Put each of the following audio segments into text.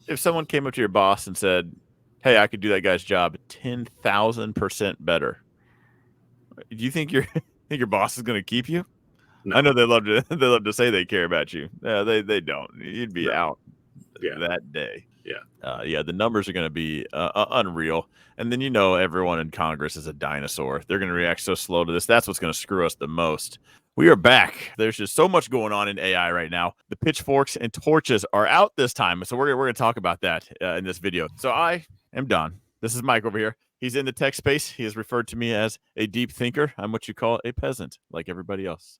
if someone came up to your boss and said, "Hey, I could do that guy's job 10,000% better," do you think your boss is going to keep you? No. I know they love to say they care about you. They don't. You'd be out that day. Yeah. The numbers are going to be unreal. And then everyone in Congress is a dinosaur. They're going to react so slow to this. That's what's going to screw us the most. We are back. There's just so much going on in AI right now. The pitchforks and torches are out this time. So we're going to talk about that in this video. So I am Don. This is Mike over here. He's in the tech space. He is referred to me as a deep thinker. I'm what you call a peasant, like everybody else.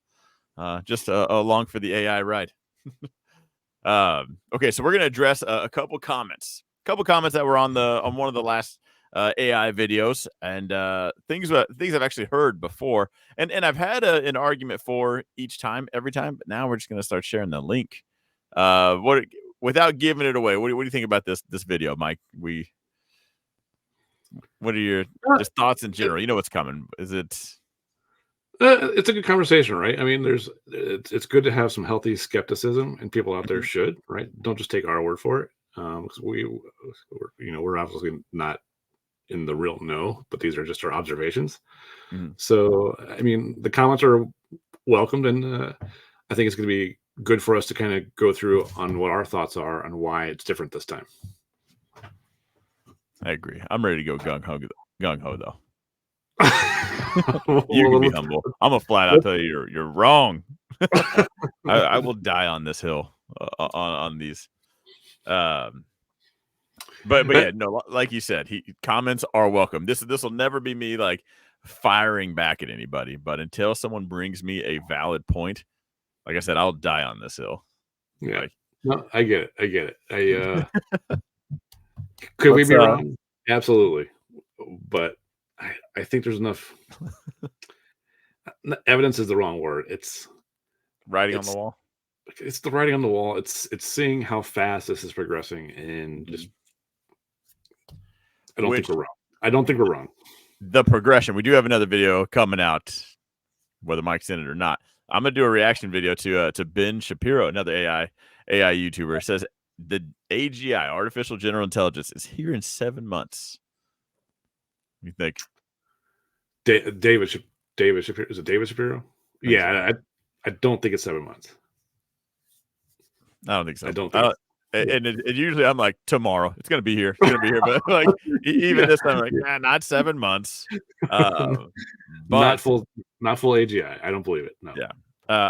Just along for the AI ride. Okay, so we're going to address a couple comments that were on one of the last AI videos, and things I've actually heard before, and I've had an argument for every time, but now we're just going to start sharing the link. Without giving it away, what do you think about this video, Mike? What are your just thoughts in general? You know what's coming. Is it? It's a good conversation, right? I mean, it's good to have some healthy skepticism, and people out there should, right? Don't just take our word for it, because we're obviously not in the real know, but these are just our observations. So, I mean, the comments are welcomed, and I think it's going to be good for us to kind of go through on what our thoughts are and why it's different this time. I agree. I'm ready to go gung ho though. You can be humble. I'm a flat out tell you you're wrong. I will die on this hill on these. But yeah, no, like you said, comments are welcome. This will never be me like firing back at anybody, but until someone brings me a valid point, like I said, I'll die on this hill. Yeah, no, I get it. Could we be wrong? Absolutely, but I think there's enough. Evidence is the wrong word. It's writing on the wall. It's the writing on the wall. It's seeing how fast this is progressing, and just I don't think we're wrong. The progression. We do have another video coming out, whether Mike's in it or not. I'm gonna do a reaction video to Ben Shapiro, another AI YouTuber. It says the AGI, artificial general intelligence, is here in 7 months. What do you think? David Shapiro, is it David Shapiro? Yeah, I don't think it's 7 months. I don't think so. I don't think. And it usually I'm like, tomorrow it's gonna be here. It's gonna be here, but like even this time, I'm like, not 7 months. But not full AGI. I don't believe it. No. Yeah.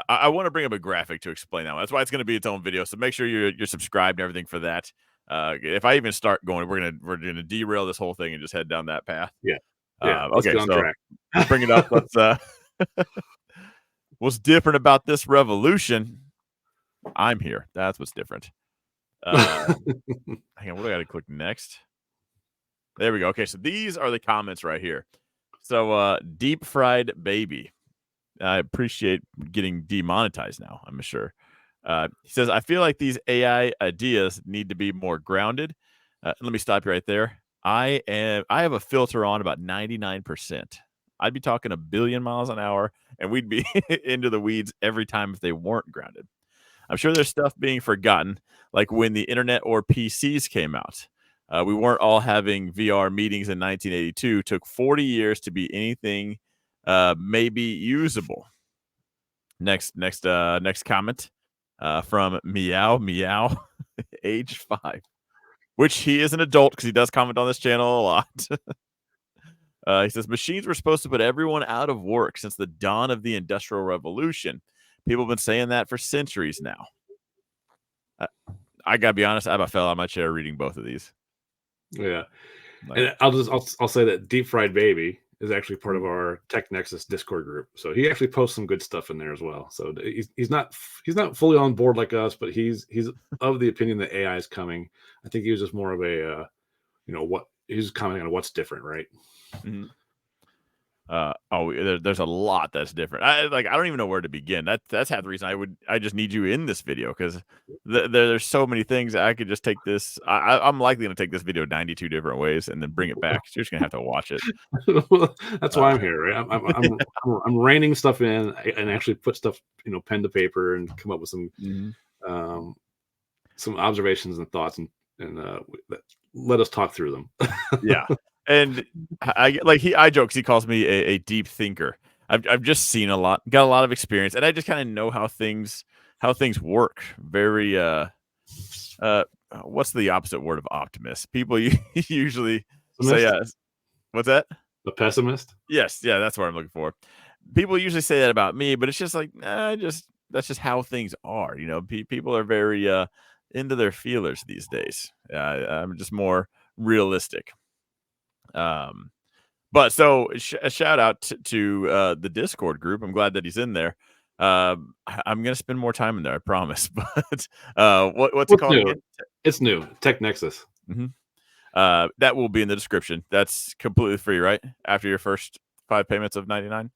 I want to bring up a graphic to explain that one. That's why it's going to be its own video. So make sure you're subscribed and everything for that. If I even start going, we're gonna derail this whole thing and just head down that path. Yeah. Okay. So let's bring it up. Let's. What's different about this revolution? I'm here. That's what's different. Hang on. What do I got to click next? There we go. Okay. So these are the comments right here. So deep fried baby. I appreciate getting demonetized now, I'm sure. He says, I feel like these AI ideas need to be more grounded. Let me stop you right there. I have a filter on about 99%. I'd be talking 1 billion miles an hour, and we'd be into the weeds every time if they weren't grounded. I'm sure there's stuff being forgotten, like when the internet or PCs came out. We weren't all having VR meetings in 1982. Took 40 years to be anything maybe usable. Next comment from Meow age 5, which he is an adult because he does comment on this channel a lot. He says machines were supposed to put everyone out of work since the dawn of the Industrial Revolution. People have been saying that for centuries now. I gotta be honest, I fell out of my chair reading both of these. Yeah, and I'll say that Deep Fried Baby is actually part of our Tech Nexus Discord group. So he actually posts some good stuff in there as well. So he's not fully on board like us, but he's of the opinion that AI is coming. I think he was just more of a he's commenting on what's different, right? Mm-hmm. There's a lot that's different. I don't even know where to begin. That's half the reason I just need you in this video, because there's so many things. I could just take this. I'm likely going to take this video 92 different ways and then bring it back. So you're just gonna have to watch it. Well, that's why I'm here, right? I'm reining stuff in and actually put stuff, pen to paper and come up with some some observations and thoughts, and and let us talk through them. Yeah, and I joke 'cause he calls me a deep thinker. I've just seen a lot, got a lot of experience, and I just kinda know how things work. Very, uh, what's the opposite word of optimist? People usually say, Pessimist, what's that? a pessimist. Yes, yeah, that's what I'm looking for. People usually say that about me, but it's just like, nah, just that's just how things are. People are very into their feelers these days. I'm just more realistic. Um, but so a shout out to the Discord group. I'm glad that he's in there. I'm gonna spend more time in there, I promise. But what's it What's called new? again? It's new. Tech Nexus. hmm that will be in the description. That's completely free, right? After your first 5 payments of 99.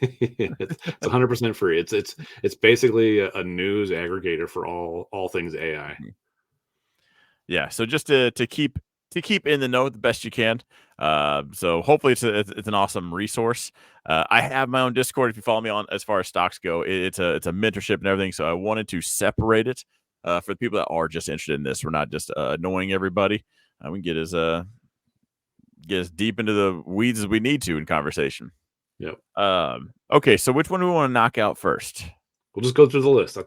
It's 100% free. It's basically a news aggregator for all things AI. Mhm. Yeah, so just to keep in the know the best you can. So hopefully it's an awesome resource. I have my own Discord. If you follow me on as far as stocks go, it's a mentorship and everything. So I wanted to separate it for the people that are just interested in this. We're not just annoying everybody. We can get as deep into the weeds as we need to in conversation. Yep. Okay, so which one do we want to knock out first? We'll just go through the list. I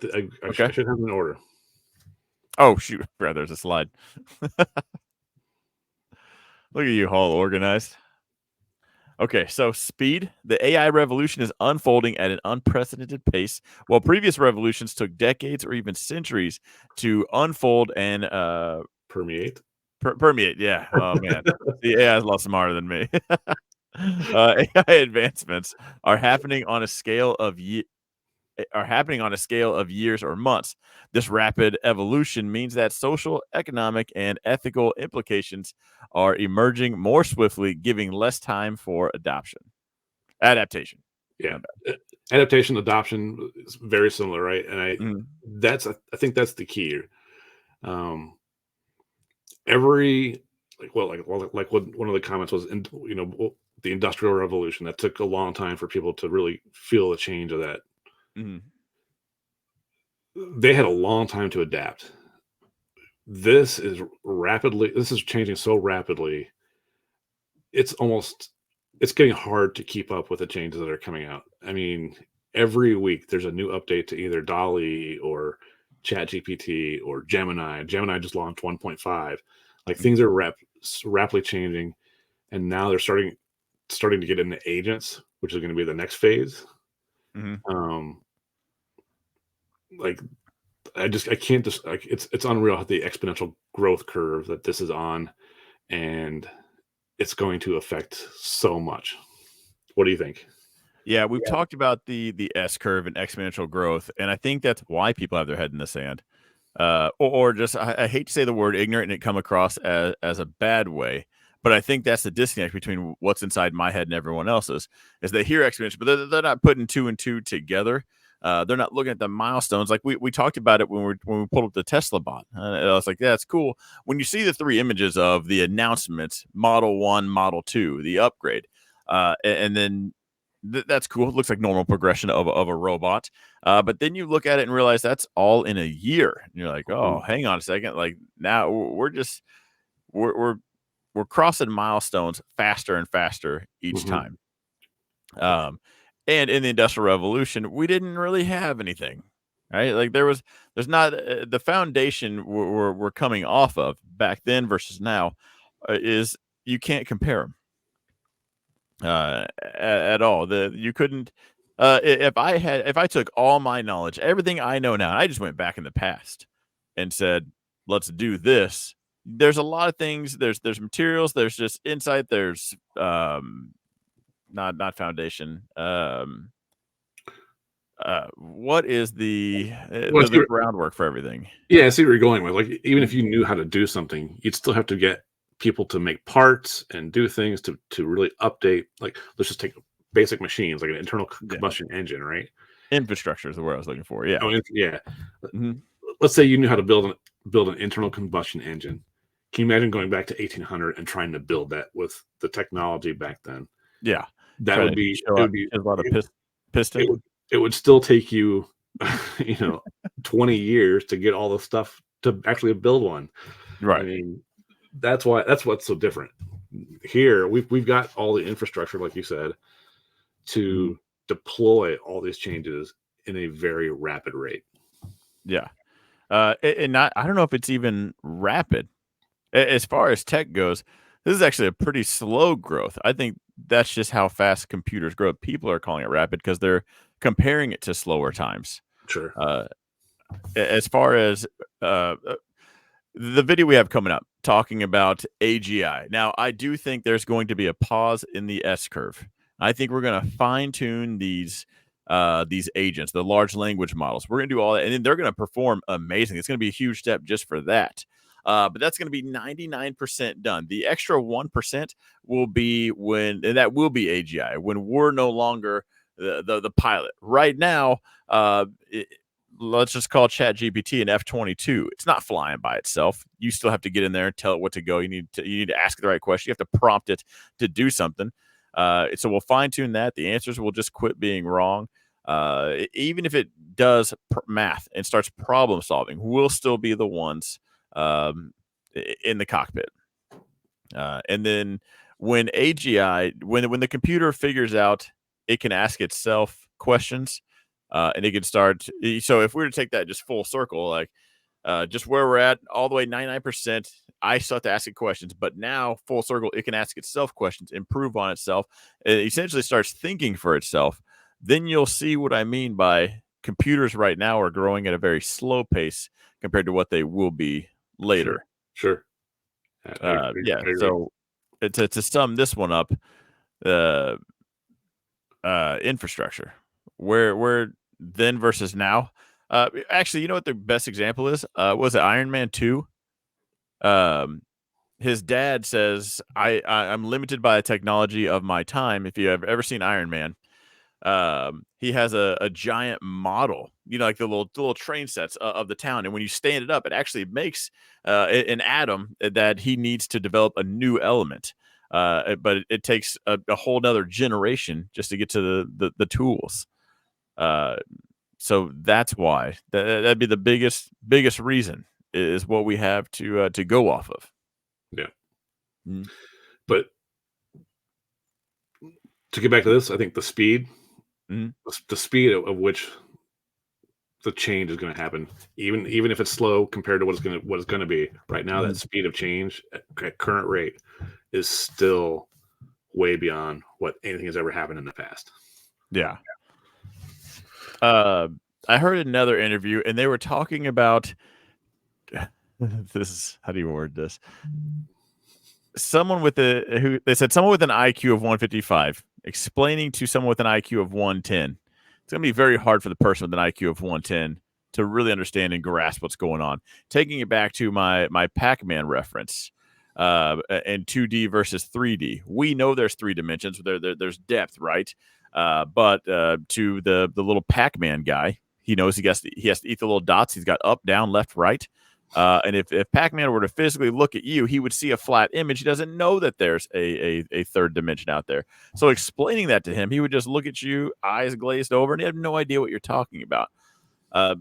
Okay. should have an order. Oh shoot, brother, there's a slide. Look at you, all organized. Okay, so speed. The AI revolution is unfolding at an unprecedented pace. While previous revolutions took decades or even centuries to unfold and Permeate. permeate. Yeah. Oh man, the AI is a lot smarter than me. AI advancements are happening on a scale of years or months. This rapid evolution means that social, economic, and ethical implications are emerging more swiftly, giving less time for adaptation. Yeah. My bad. Adaptation, adoption is very similar, right? And Mhm, I think that's the key here. Um, every like what one of the comments was, in, the industrial revolution that took a long time for people to really feel the change of that. mhm, They had a long time to adapt. This is changing so rapidly. It's almost it's getting hard to keep up with the changes that are coming out. I mean, every week there's a new update to either Dolly or ChatGPT or Gemini. Gemini just launched 1.5. Like mhm, things are rapidly changing, and now they're starting to get into agents, which is going to be the next phase. mhm. Um, like I can't just like it's unreal how the exponential growth curve that this is on, and it's going to affect so much. What do you think? Yeah, we've talked about the S curve and exponential growth, and I think that's why people have their head in the sand. Or just I hate to say the word ignorant and it come across as a bad way, but I think that's the disconnect between what's inside my head and everyone else's is they hear exponential, but they're not putting two and two together. They're not looking at the milestones. Like we talked about it when we pulled up the Tesla bot. And I was like, yeah, that's cool. When you see the three images of the announcement, Model 1, Model 2, the upgrade, and then that's cool. It looks like normal progression of a robot. But then you look at it and realize that's all in a year. And you're like, oh, Mhm, hang on a second. Like now we're just we're we're we're crossing milestones faster and faster each mhm. time. Um, and in the Industrial Revolution, we didn't really have anything, right? Like there's not the foundation we're coming off of back then versus now is you can't compare them at all. You couldn't. If I took all my knowledge, everything I know now, and I just went back in the past and said, "Let's do this." There's a lot of things. There's materials. There's just insight. There's not foundation. What is Well, the groundwork for everything? I see where you're going with. Like, even if Mhm. you knew how to do something, you'd still have to get people to make parts and do things to really update. Like, let's just take basic machines, like an internal Yeah, combustion engine, right? infrastructure is the word I was looking for. Yeah. Oh, yeah. Mhm. Let's say you knew how to build an internal combustion engine. Can you imagine going back to 1800 and trying to build that with the technology back then? Yeah. That Trying would to be show it out would be a lot of it, it piston. would it would still take you, you know, 20 years to get all the stuff to actually build one. I Right. mean, that's what's so different. Here, we've got all the infrastructure, like you said, Mhm. to deploy all these changes in a very rapid rate. Yeah. And not, I don't know if it's even rapid. As far as tech goes, this is actually a pretty slow growth. I think that's just how fast computers grow. People are calling it rapid because they're comparing it to slower times. Sure. Uh, as far as the video we have coming up talking about AGI. Now, I do think there's going to be a pause in the S curve. I think we're going to fine tune these agents, the large language models. We're going to do all that, and then they're going to perform amazing. It's going to be a huge step just for that. But that's going to be 99% done. The extra 1% will be and that will be AGI when we're no longer the pilot. Right now, let's just call ChatGPT an F-22. It's not flying by itself. You still have to get in there and tell it what to go. You need to ask it the right question. You have to prompt it to do something. So we'll fine tune that. The answers will just quit being wrong. Even if it does math and starts problem solving, we'll still be the ones in the cockpit. And then when AGI, when the computer figures out it can ask itself questions, and it can start. So if we were to take that just full circle, like just where we're at, all the way 99%, I still have to ask it questions, but now full circle, it can ask itself questions, improve on itself. It essentially starts thinking for itself. Then you'll see what I mean by computers right now are growing at a very slow pace compared to what they will be Sure. later. Sure. Yeah. I agree. So to sum this one up, uh, infrastructure, where then versus now. Actually, you know what the best example is? Was it Iron Man 2? Um, his dad says, I'm limited by the technology of my time. If you have ever seen Iron Man, he has a giant model, like the little train sets of the town. And when you stand it up, it actually makes an atom that he needs to develop a new element. But it takes a whole nother generation just to get to the tools. Uh, so that's why that'd be the biggest reason is what we have to go off of. Yeah. Mhm. But to get back to this, I think Mhm. the speed of which the change is going to happen, even if it's slow compared to what it's going to be right now, that Mhm. speed of change at current rate is still way beyond what anything has ever happened in the past. Yeah. Uh, I heard another interview, and they were talking about this is how do you word this? Someone with they said someone with an IQ of 155 explaining to someone with an IQ of 110. It's going to be very hard for the person with an IQ of 110 to really understand and grasp what's going on. Taking it back to my Pac-Man reference, and 2D versus 3D. We know there's three dimensions. There's depth, right? But to the little Pac-Man guy, he knows he has to eat the little dots. He's got up, down, left, right. And if Pac-Man were to physically look at you, he would see a flat image. He doesn't know that there's a third dimension out there. So explaining that to him, he would just look at you, eyes glazed over, and he had no idea what you're talking about.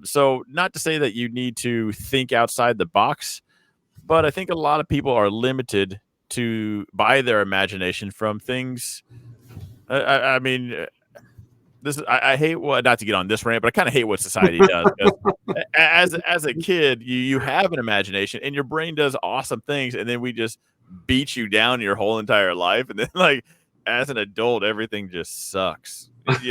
So not to say that you need to think outside the box, but I think a lot of people are limited by their imagination from things. I mean, I hate what not to get on this rant, but I kind of hate what society does because as a kid, you have an imagination and your brain does awesome things, and then we just beat you down your whole entire life, and then like as an adult, everything just sucks, like,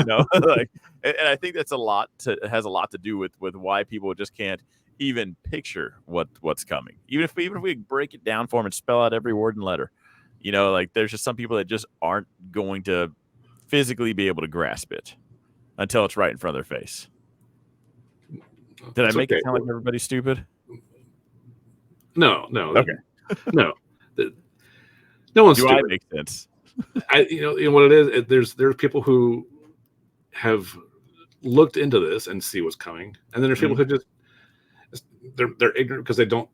and I think that's has a lot to do with why people just can't even picture what's coming, even if we break it down for them and spell out every word and letter, like there's just some people that just aren't going to physically be able to grasp it until it's right in front of their face. Did I That's make it okay. sound like everybody's stupid? No, no, Okay. no. No one's Do I stupid. make sense? You know what it is. There's people who have looked into this and see what's coming, and then there's people Mhm. who just they're ignorant because they don't.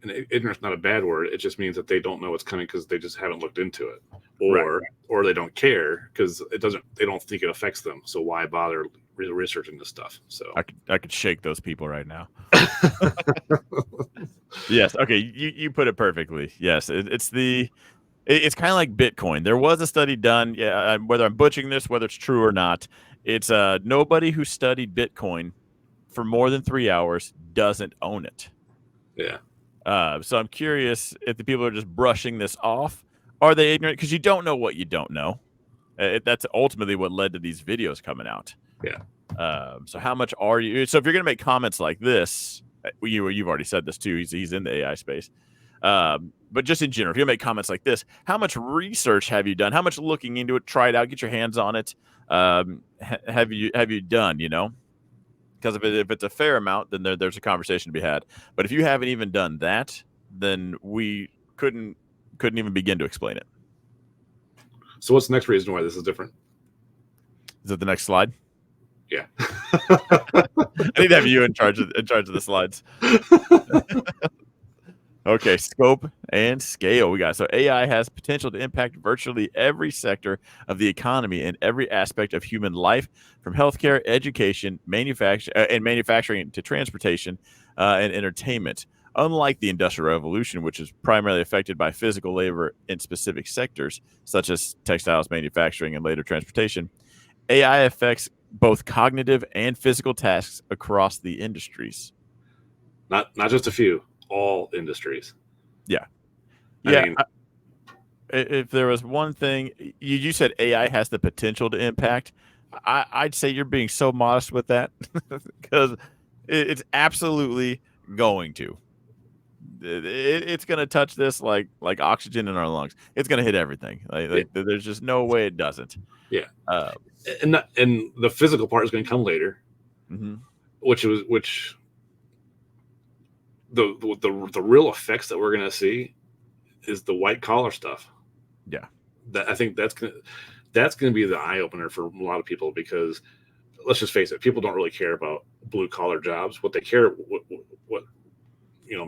And ignorance not a bad word. It just means that they don't know what's coming because they just haven't looked into it, Right. or they don't care because it doesn't. They don't think it affects them. So why bother researching this stuff? So I could shake those people right now. Yes. Okay. You put it perfectly. Yes. It's kind of like Bitcoin. There was a study done. Yeah. Whether I'm butchering this, whether it's true or not, it's nobody who studied Bitcoin for more than 3 hours doesn't own it. Yeah. So I'm curious if the people are just brushing this off. Are they ignorant? Because you don't know what you don't know. That's ultimately what led to these videos coming out. Yeah. So how much are you? So if you're going to make comments like this, you've already said this too. He's in the AI space. But just in general, if you make comments like this, how much research have you done? How much looking into it? Try it out. Get your hands on it. Have you done? Because if it's a fair amount, then there's a conversation to be had. But if you haven't even done that, then we couldn't even begin to explain it. So what's the next reason why this is different? Is it the next slide? Yeah. I need to have you in charge of the slides. Okay, scope and scale we got. So AI has potential to impact virtually every sector of the economy and every aspect of human life, from healthcare, education, manufacturing to transportation and entertainment. Unlike the Industrial Revolution, which is primarily affected by physical labor in specific sectors, such as textiles, manufacturing, and later transportation, AI affects both cognitive and physical tasks across the industries. Not just a few, all industries. Yeah. I Yeah. mean, If there was one thing you said AI has the potential to impact, I'd say you're being so modest with that because it's absolutely going to. It's going to touch this like oxygen in our lungs. It's going to hit everything. yeah, There's just no way it doesn't. yeah. Uh, And the physical part is going to come later, mhm. which the real effects that we're going to see is the white collar stuff. Yeah. That I think that's gonna be the eye opener for a lot of people, because let's just face it, people don't really care about blue collar jobs. What they care, what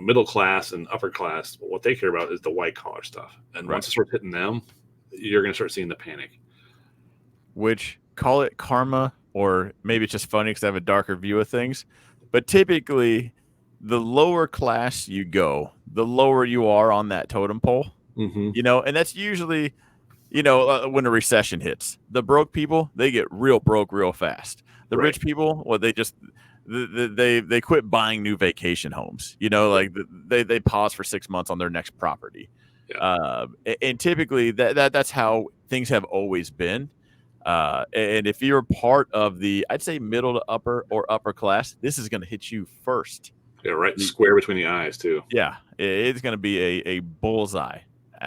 middle class and upper class, what they care about is the white collar stuff. And Right. once it starts hitting them, you're going to start seeing the panic. Which, call it karma, or maybe it's just funny because I have a darker view of things. But typically, the lower class you go, the lower you are on that totem pole. Mm-hmm. And that's usually, when a recession hits. The broke people, they get real broke real fast. The Right. rich people, well, they just they quit buying new vacation homes. Like they pause for 6 months on their next property. Yeah. And typically that's how things have always been. And if you're part of the, I'd say middle to upper or upper class, this is going to hit you first. Yeah. Right. Square between the eyes too. Yeah, it's going to be a bullseye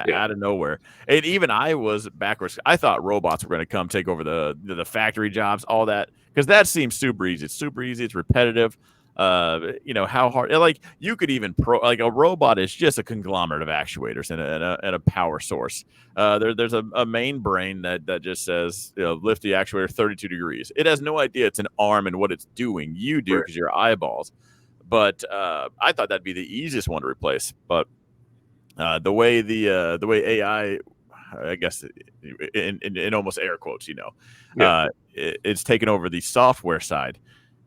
Yeah. out of nowhere. And even I was backwards. I thought robots were going to come take over the factory jobs, all that, because that seems super easy. It's super easy. It's repetitive. How hard? Like you could even like a robot is just a conglomerate of actuators and a power source. There's a main brain that just says lift the actuator 32 degrees. It has no idea it's an arm and what it's doing. You do Right. because your eyeballs. But I thought that'd be the easiest one to replace. But the way AI, I guess, in almost air quotes, Yeah. it's taken over the software side.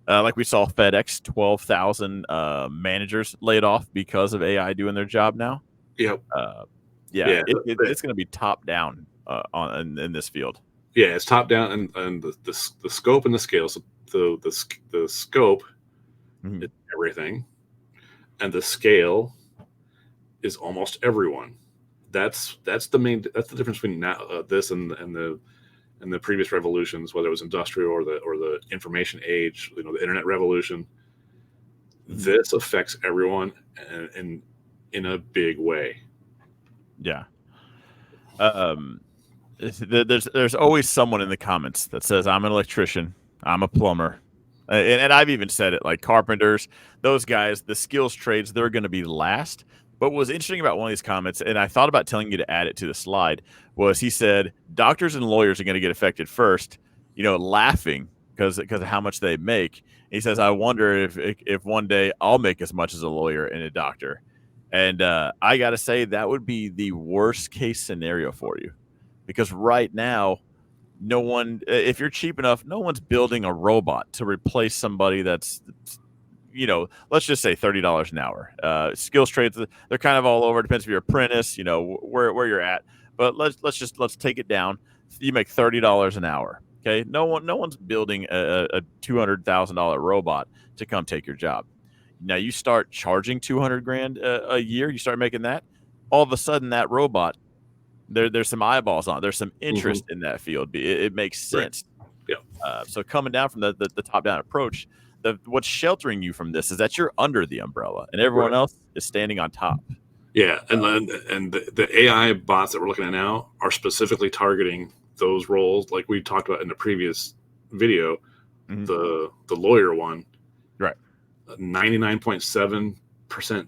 Like we saw FedEx, 12,000 managers laid off because of AI doing their job now. Yep. Yeah, Yeah. it's going to be top down in this field. Yeah. It's top down, and the scope and the scale. So the scope Mhm. is everything, and the scale is almost everyone. That's the difference between this and the previous revolutions, whether it was industrial or the information age, the internet revolution. Mhm. This affects everyone in a big way. Yeah. There's always someone in the comments that says I'm an electrician, I'm a plumber, and I've even said it, like carpenters, those guys, the skills trades, they're going to be last. But what was interesting about one of these comments, and I thought about telling you to add it to the slide, was he said doctors and lawyers are going to get affected first, laughing because of how much they make. He says, I wonder if one day I'll make as much as a lawyer and a doctor. And I got to say, that would be the worst case scenario for you, because right now, no one, if you're cheap enough, no one's building a robot to replace somebody that's let's just say $30 an hour. Skills trades, they're kind of all over. Depends if you're apprentice, where you're at. But let's take it down. You make $30 an hour. Okay, no one's building a $200,000 robot to come take your job. Now you start charging 200 grand a year. You start making that. All of a sudden, that robot, there's some eyeballs on it. There's some interest in that field. It makes sense. Yeah. So coming down from the top down approach, what's sheltering you from this is that you're under the umbrella and everyone else is standing on top. Yeah, and the AI bots that we're looking at now are specifically targeting those roles, like we talked about in the previous video. The lawyer one, right? 99.7%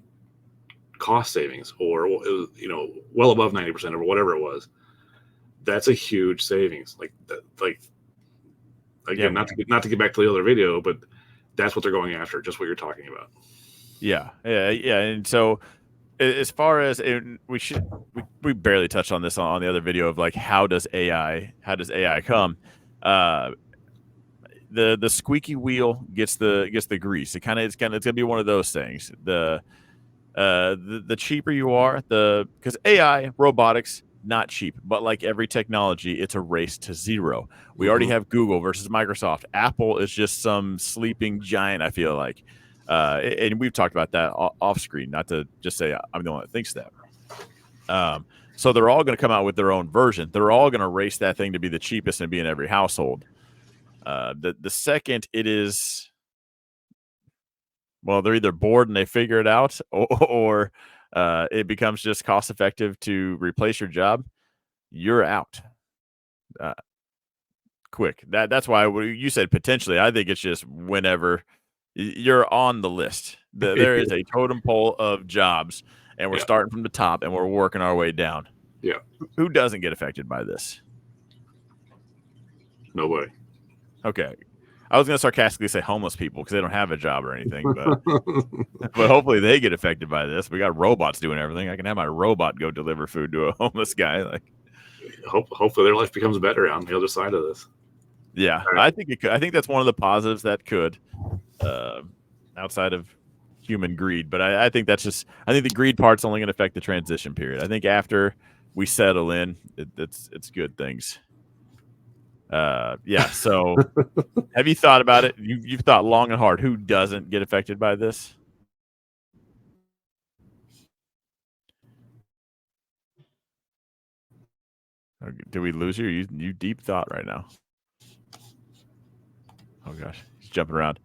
cost savings, or well above 90%, or whatever it was. That's a huge savings. Again, not to get back to the other video, but that's what they're going after. Just what you're talking about. Yeah. And so, as far as we barely touched on this on the other video of like how does AI come? The squeaky wheel gets the grease. It's gonna be one of those things. The cheaper you are, because AI robotics not cheap, but like every technology, it's a race to zero. We already have Google versus Microsoft. Apple is just some sleeping giant, I feel like. And we've talked about that off screen, not to just say I'm the one that thinks that. So they're all going to come out with their own version. They're all going to race that thing to be the cheapest and be in every household. The second it is, well, they're either bored and they figure it out, or it becomes just cost effective to replace your job, you're out. Quick. That's why you said potentially. I think it's just whenever you're on the list. There is a totem pole of jobs, and we're starting from the top, and we're working our way down. Yeah. Who doesn't get affected by this? Nobody. Okay. I was going to sarcastically say homeless people because they don't have a job or anything, but but hopefully they get affected by this. We got robots doing everything. I can have my robot go deliver food to a homeless guy. Like, hopefully their life becomes better on the other side of this. Yeah, I think it could. I think that's one of the positives that could, outside of human greed. But I think that's just. I think the greed part's only going to affect the transition period. I think after we settle in, it's good things. Yeah. So, have you thought about it? You've thought long and hard. Who doesn't get affected by this? Did we lose you? You deep thought right now. Oh gosh, he's jumping around.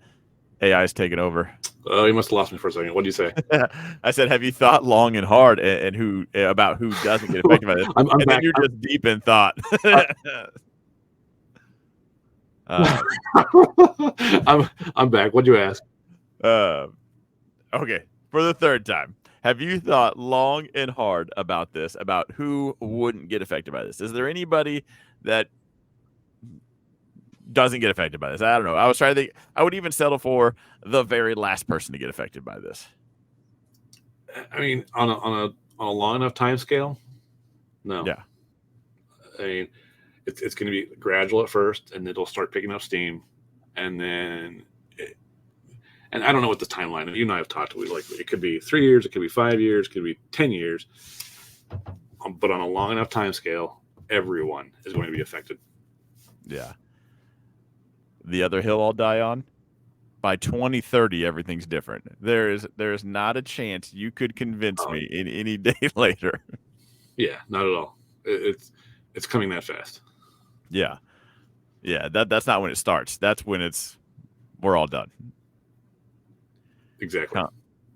AI's taking over. Oh, you must have lost me for a second. What did you say? I said, have you thought long and hard and about who doesn't get affected by this? And then you're just deep in thought. I'm back. What'd you ask? Okay, for the third time, have you thought long and hard about this? About who wouldn't get affected by this? Is there anybody that doesn't get affected by this? I don't know. I was trying to think. I would even settle for the very last person to get affected by this. I mean, on a long enough time scale, no. Yeah. I mean, it's going to be gradual at first, and it'll start picking up steam, and then, and I don't know what the timeline. You and I have talked. It could be 3 years, it could be 5 years, it could be 10 years, but on a long enough time scale, everyone is going to be affected. Yeah. The other hill I'll die on. By 2030, everything's different. There is not a chance you could convince me in any day later. Yeah, not at all. It's coming that fast. Yeah. That's not when it starts. That's when we're all done. Exactly.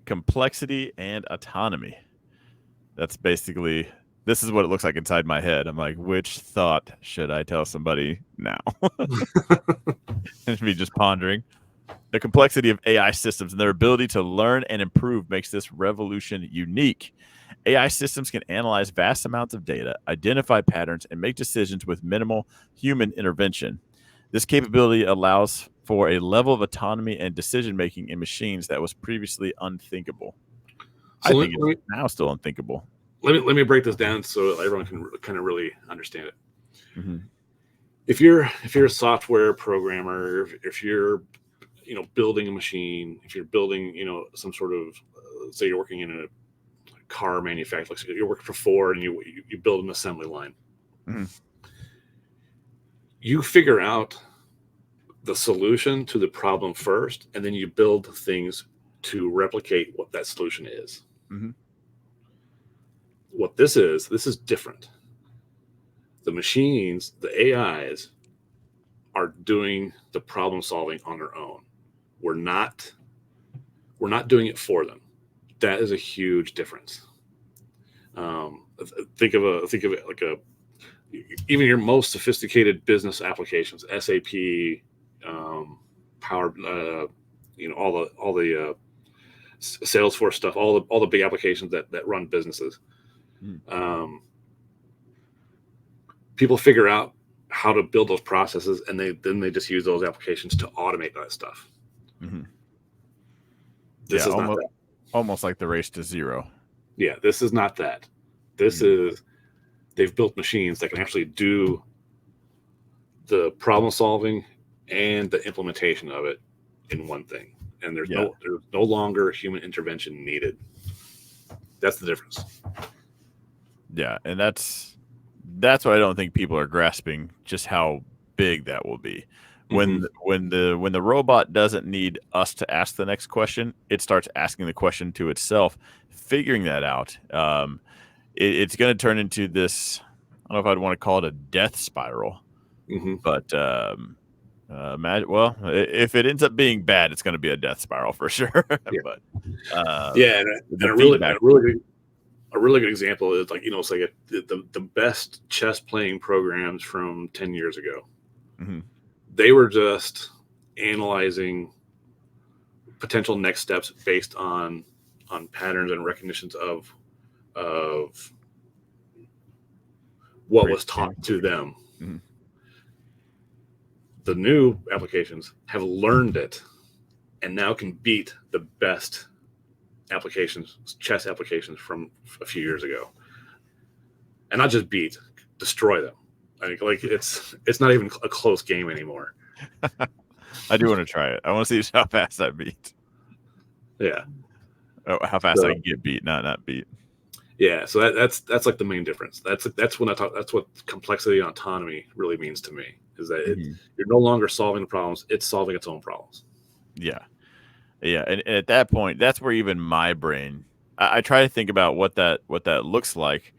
Complexity and autonomy. That's basically. This is what it looks like inside my head. I'm like, which thought should I tell somebody now? And me just pondering. The complexity of AI systems and their ability to learn and improve makes this revolution unique. AI systems can analyze vast amounts of data, identify patterns, and make decisions with minimal human intervention. This capability allows for a level of autonomy and decision-making in machines that was previously unthinkable. So I think it's now still unthinkable. Let me break this down so everyone can kind of really understand it. Mm-hmm. If you're a software programmer, if you're building a machine, if you're building, some sort of, say you're working in a car manufacturer, like you're working for Ford and you build an assembly line. Mhm. You figure out the solution to the problem first, and then you build things to replicate what that solution is. Mhm. What this is different. The machines, the AIs, are doing the problem solving on their own. We're not doing it for them. That is a huge difference. Think of it like even your most sophisticated business applications, SAP, Power, all the Salesforce stuff, all the big applications that run businesses. Mhm. People figure out how to build those processes, and then they just use those applications to automate that stuff. Mhm. This Yeah, is not that. almost like the race to zero. Yeah, this is not that. This is, they've built machines that can actually do the problem solving and the implementation of it in one thing, and there's Yeah. no longer human intervention needed. That's the difference. Yeah, and that's what I don't think people are grasping, just how big that will be. When when the robot doesn't need us to ask the next question, it starts asking the question to itself, figuring that out. It's going to turn into this. I don't know if I'd want to call it a death spiral, Mm-hmm. but well, if it ends up being bad, it's going to be a death spiral for sure. Yeah, But yeah, and the a feedback. really good example is, like, it's like the best chess playing programs from 10 years ago. Mhm. They were just analyzing potential next steps based on patterns and recognitions of what was taught to them. Mhm. The new applications have learned it and now can beat the best chess applications from a few years ago, and not just beat, destroy them. Like it's not even a close game anymore. I do want to try it. I want to see how fast I beat. Yeah. Oh, how fast I So can get beat, not beat. yeah, so that's like the main difference. That's when I talk. That's what complexity and autonomy really means to me. Is that Mhm. you're no longer solving the problems; it's solving its own problems. Yeah. Yeah, and at that point, that's where even my brain I try to think about what that looks like,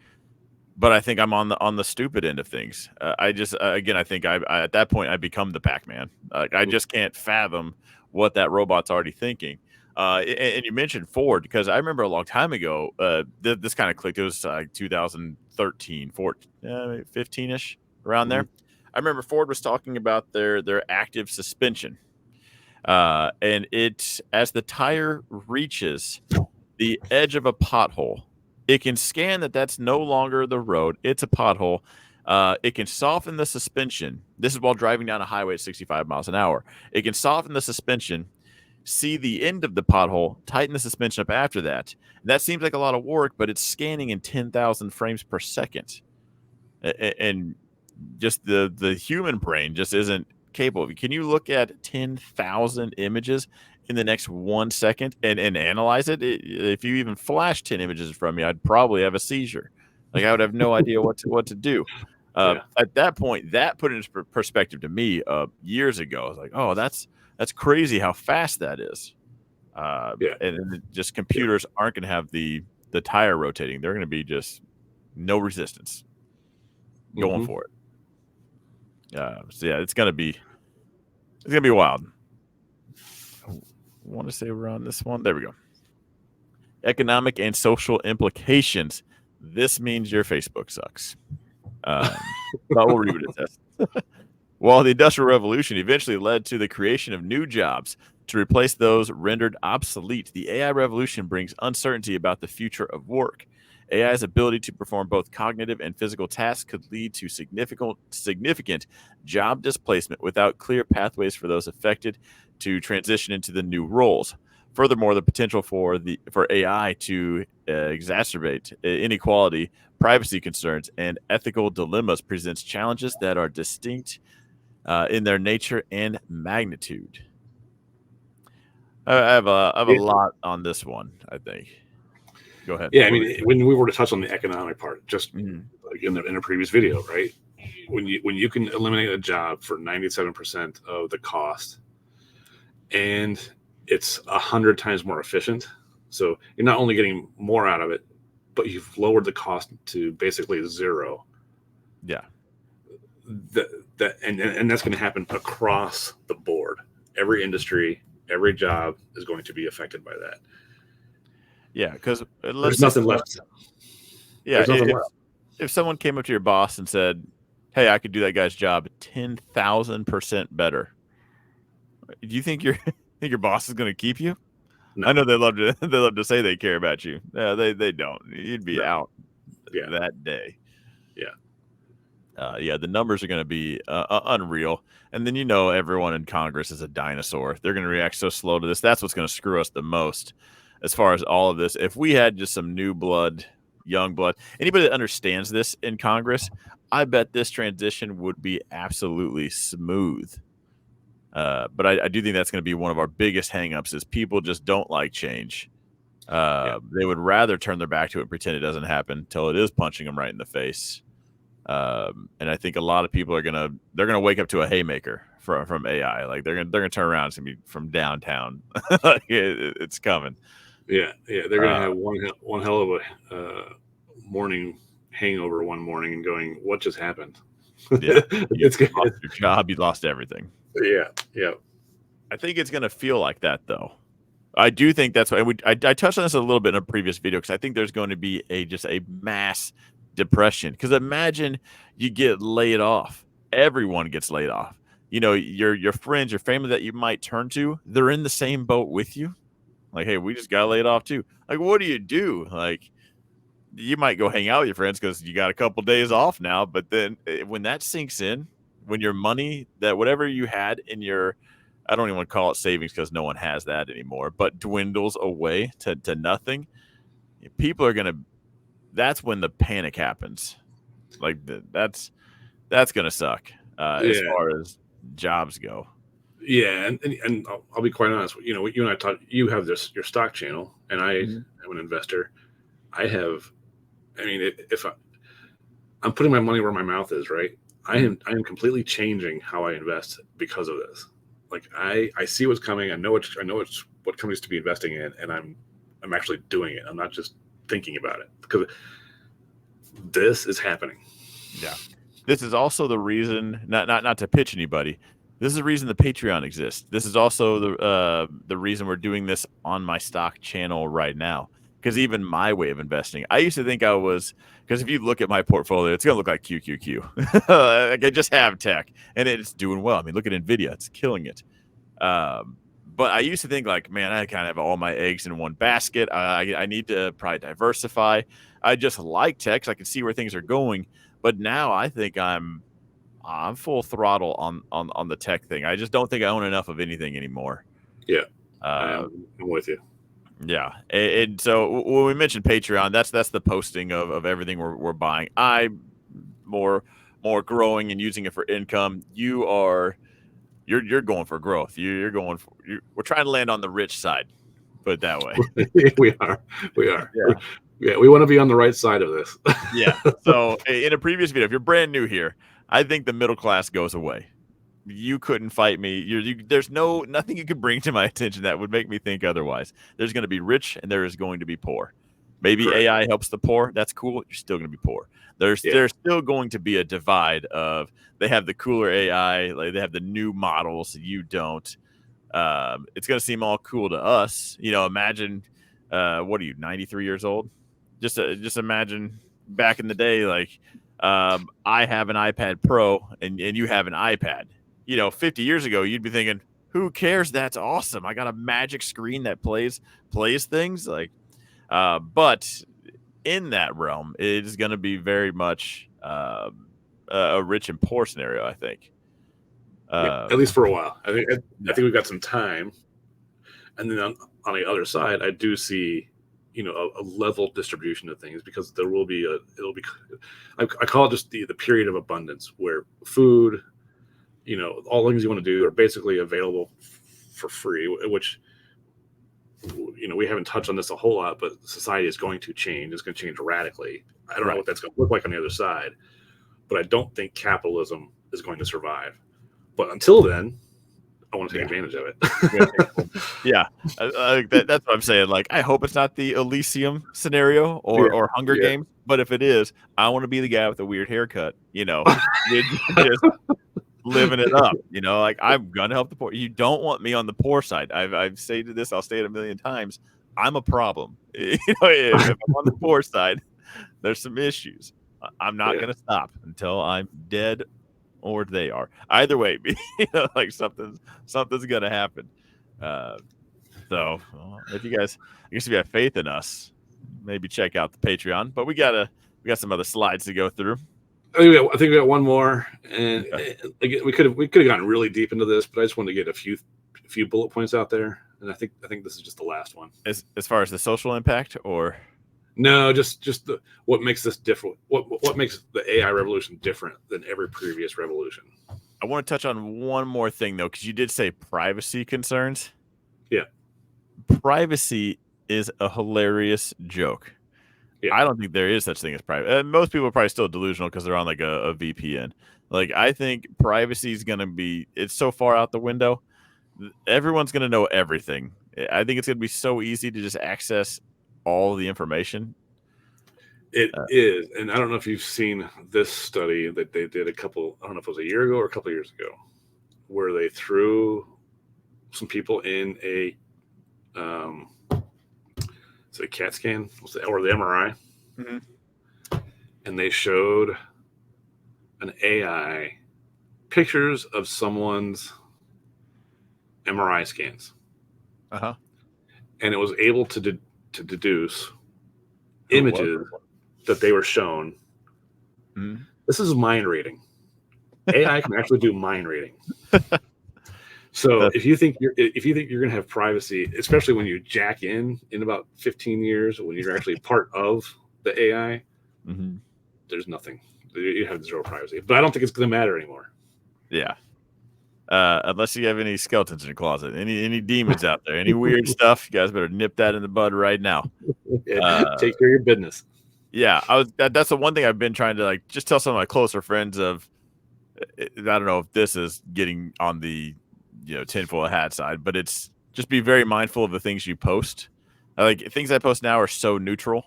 but I think I'm on the stupid end of things. I just again, I think I at that point I become the Pac-Man. Like I just can't fathom what that robot's already thinking. And you mentioned Ford because I remember a long time ago. This kind of clicked. It was like 2013, 14, 15ish around Mm-hmm. there. I remember Ford was talking about their active suspension, and it as the tire reaches the edge of a pothole, it can scan that that's no longer the road, it's a pothole. It can soften the suspension. This is while driving down a highway at 65 miles an hour. It can soften the suspension, see the end of the pothole, tighten the suspension up after that. That seems like a lot of work, but it's scanning in 10,000 frames per second. And just the human brain just isn't capable of it. Can you look at 10,000 images in the next 1 second and analyze it? If you even flash 10 images from me, I'd probably have a seizure. Like I would have no idea what to do. Yeah, At that point, that put into perspective to me years ago. I was like, oh, that's crazy how fast that is. yeah, And just yeah. computers aren't going to have the tire rotating. They're going to be just no resistance going Mm-hmm. for it. So yeah, it's gonna be wild. I want to say we're on this one. There we go. Economic and social implications. This means your Facebook sucks. But we'll read what it says. While the Industrial Revolution eventually led to the creation of new jobs to replace those rendered obsolete, the AI revolution brings uncertainty about the future of work. AI's ability to perform both cognitive and physical tasks could lead to significant job displacement without clear pathways for those affected to transition into the new roles. Furthermore, the potential for AI to exacerbate inequality, privacy concerns, and ethical dilemmas presents challenges that are distinct in their nature and magnitude. I have a Yeah, lot on this one, I think. Go ahead. yeah. I What were you mean, when we were to touch on the economic part, just Mhm. like in a previous video, right? When you can eliminate a job for 97% of the cost, and it's 100 times more efficient, so you're not only getting more out of it, but you've lowered the cost to basically zero. Yeah. And that's going to happen across the board. Every industry, every job is going to be affected by that. Yeah, because There's let's say nothing someone left. yeah, There's nothing left. if someone came up to your boss and said, "Hey, I could do that guy's job 10,000% better," do you think your think your boss is gonna keep you? I No, know they love to they love to say they care about you. Yeah, they don't. You'd be no. out Yeah, that day. yeah, Yeah, the numbers are going to be unreal. And then everyone in Congress is a dinosaur. They're going to react so slow to this. That's what's going to screw us the most as far as all of this. If we had just some new blood, young blood, anybody that understands this in Congress, I bet this transition would be absolutely smooth. But I do think that's going to be one of our biggest hangups is people just don't like change. yeah, They would rather turn their back to it and pretend it doesn't happen until it is punching them right in the face. And I think a lot of people they're gonna wake up to a haymaker from AI. Like they're gonna turn around. It's gonna be from downtown. Like, it's coming. yeah, yeah. They're gonna Uh, have one hell of a morning hangover one morning and going, "What just happened?" yeah, you It's good. lost your job. You lost everything. Yeah, yeah, I think it's gonna feel like that though. I do think that's why I touched on this a little bit in a previous video because I think there's going to be just a mass depression. Because imagine you get laid off, everyone gets laid off. Your friends, your family that you might turn to, they're in the same boat with you. Like, hey, we just got laid off too. Like, what do you do? Like, you might go hang out with your friends because you got a couple days off now. But then when that sinks in, when your money, that whatever you had in your, I don't even want to call it savings because no one has that anymore, but dwindles away to nothing, people are going to, that's when the panic happens. Like, that's going to suck as yeah, far as jobs go. yeah. And I'll be quite honest. You and I talk. You have your stock channel, and I Mhm. am an investor. I have. I mean, if I'm putting my money where my mouth is, right? Mhm. I am completely changing how I invest because of this. Like I see what's coming. I know it's what companies to be investing in, and I'm actually doing it. I'm not just thinking about it because this is happening. Yeah. This is also the reason, not to pitch anybody. This is the reason the Patreon exists. This is also the reason we're doing this on my stock channel right now. Because even my way of investing, I used to think I was. Because if you look at my portfolio, it's gonna look like QQQ. Like I just have tech, and it's doing well. I mean, look at Nvidia; it's killing it. But I used to think like, man, I kind of have all my eggs in one basket. I need to probably diversify. I just like tech, 'cause I can see where things are going. But now I think I'm full throttle on the tech thing. I just don't think I own enough of anything anymore. Yeah, Uh, I'm with you. yeah, and so when we mentioned Patreon, that's the posting of everything we're buying. I more more growing and using it for income. You're going for growth. You're going for. We're trying to land on the rich side. Put it that way. we are, we are. Yeah. Yeah, we want to be on the right side of this. Yeah. So in a previous video, if you're brand new here, I think the middle class goes away. You couldn't fight me. There's nothing you could bring to my attention that would make me think otherwise. There's going to be rich and there is going to be poor. Maybe Correct. AI helps the poor. That's cool. You're still going to be poor. Yeah, There's still going to be a divide of they have the cooler AI, like they have the new models, you don't. It's going to seem all cool to us. Imagine, what are you, 93 years old? Just imagine back in the day, like, I have an iPad Pro and you have an iPad. 50 years ago, you'd be thinking, who cares? That's awesome. I got a magic screen that plays things like, but in that realm, it is going to be very much a rich and poor scenario, I think. yeah. At least Um, for a while. I yeah. think we've got some time. And then on the other side, I do see, a level distribution of things because there will be I call it just the period of abundance where food, all things you want to do are basically available for free, which we haven't touched on this a whole lot, but society is going to change. It's going to change radically. I don't know Right. what that's going to look like on the other side, but I don't think capitalism is going to survive. But until then, I want to take Yeah. advantage of We're gonna take it. full- Yeah. That's what I'm saying. Like, I hope it's not the Elysium scenario Yeah, or Hunger yeah, Games, but if it is, I want to be the guy with the weird haircut. Just living it up. Like, I'm gonna help the poor. You don't want me on the poor side. I've stated this. I'll say it a million times. I'm a problem. If I'm on the poor side, there's some issues. I'm not yeah, gonna stop until I'm dead or they are. Either way, like something's gonna happen. Uh, so if you guys, I guess if you have faith in us, maybe check out the Patreon. But we got some other slides to go through. I think we got one more, and Okay. again, we could have gotten really deep into this, but I just wanted to get a few bullet points out there, and I think this is just the last one. As far as the social impact, or No, just what makes this different. What makes the AI revolution different than every previous revolution? I want to touch on one more thing though, because you did say privacy concerns. Yeah, Privacy is a hilarious joke. yeah. I don't think there is such thing as private. Most people are probably still delusional because they're on like a VPN. Like, I think privacy is gonna be. It's so far out the window. Everyone's gonna know everything. I think it's gonna be so easy to just access all the information. It Uh, is, and I don't know if you've seen this study that they did I don't know if it was a year ago or a couple of years ago, where they threw some people in um, is it a CAT scan or the MRI, mhm. and they showed an AI pictures of someone's MRI scans, Uh-huh. and it was able to deduce Who it was? images that they were shown. Mhm. This is mind reading. AI can actually do mind reading. So That's if you think you're going to have privacy, especially when you jack in about 15 years, when you're actually part of the AI, mhm. there's nothing. You have zero privacy. But I don't think it's going to matter anymore. Yeah. Unless you have any skeletons in your closet, any demons out there, any weird stuff, you guys better nip that in the bud right now. Take care of your business. Yeah, that's the one thing I've been trying to like just tell some of my closer friends of. I don't know if this is getting on the tinfoil hat side, but it's just be very mindful of the things you post. Like, things I post now are so neutral.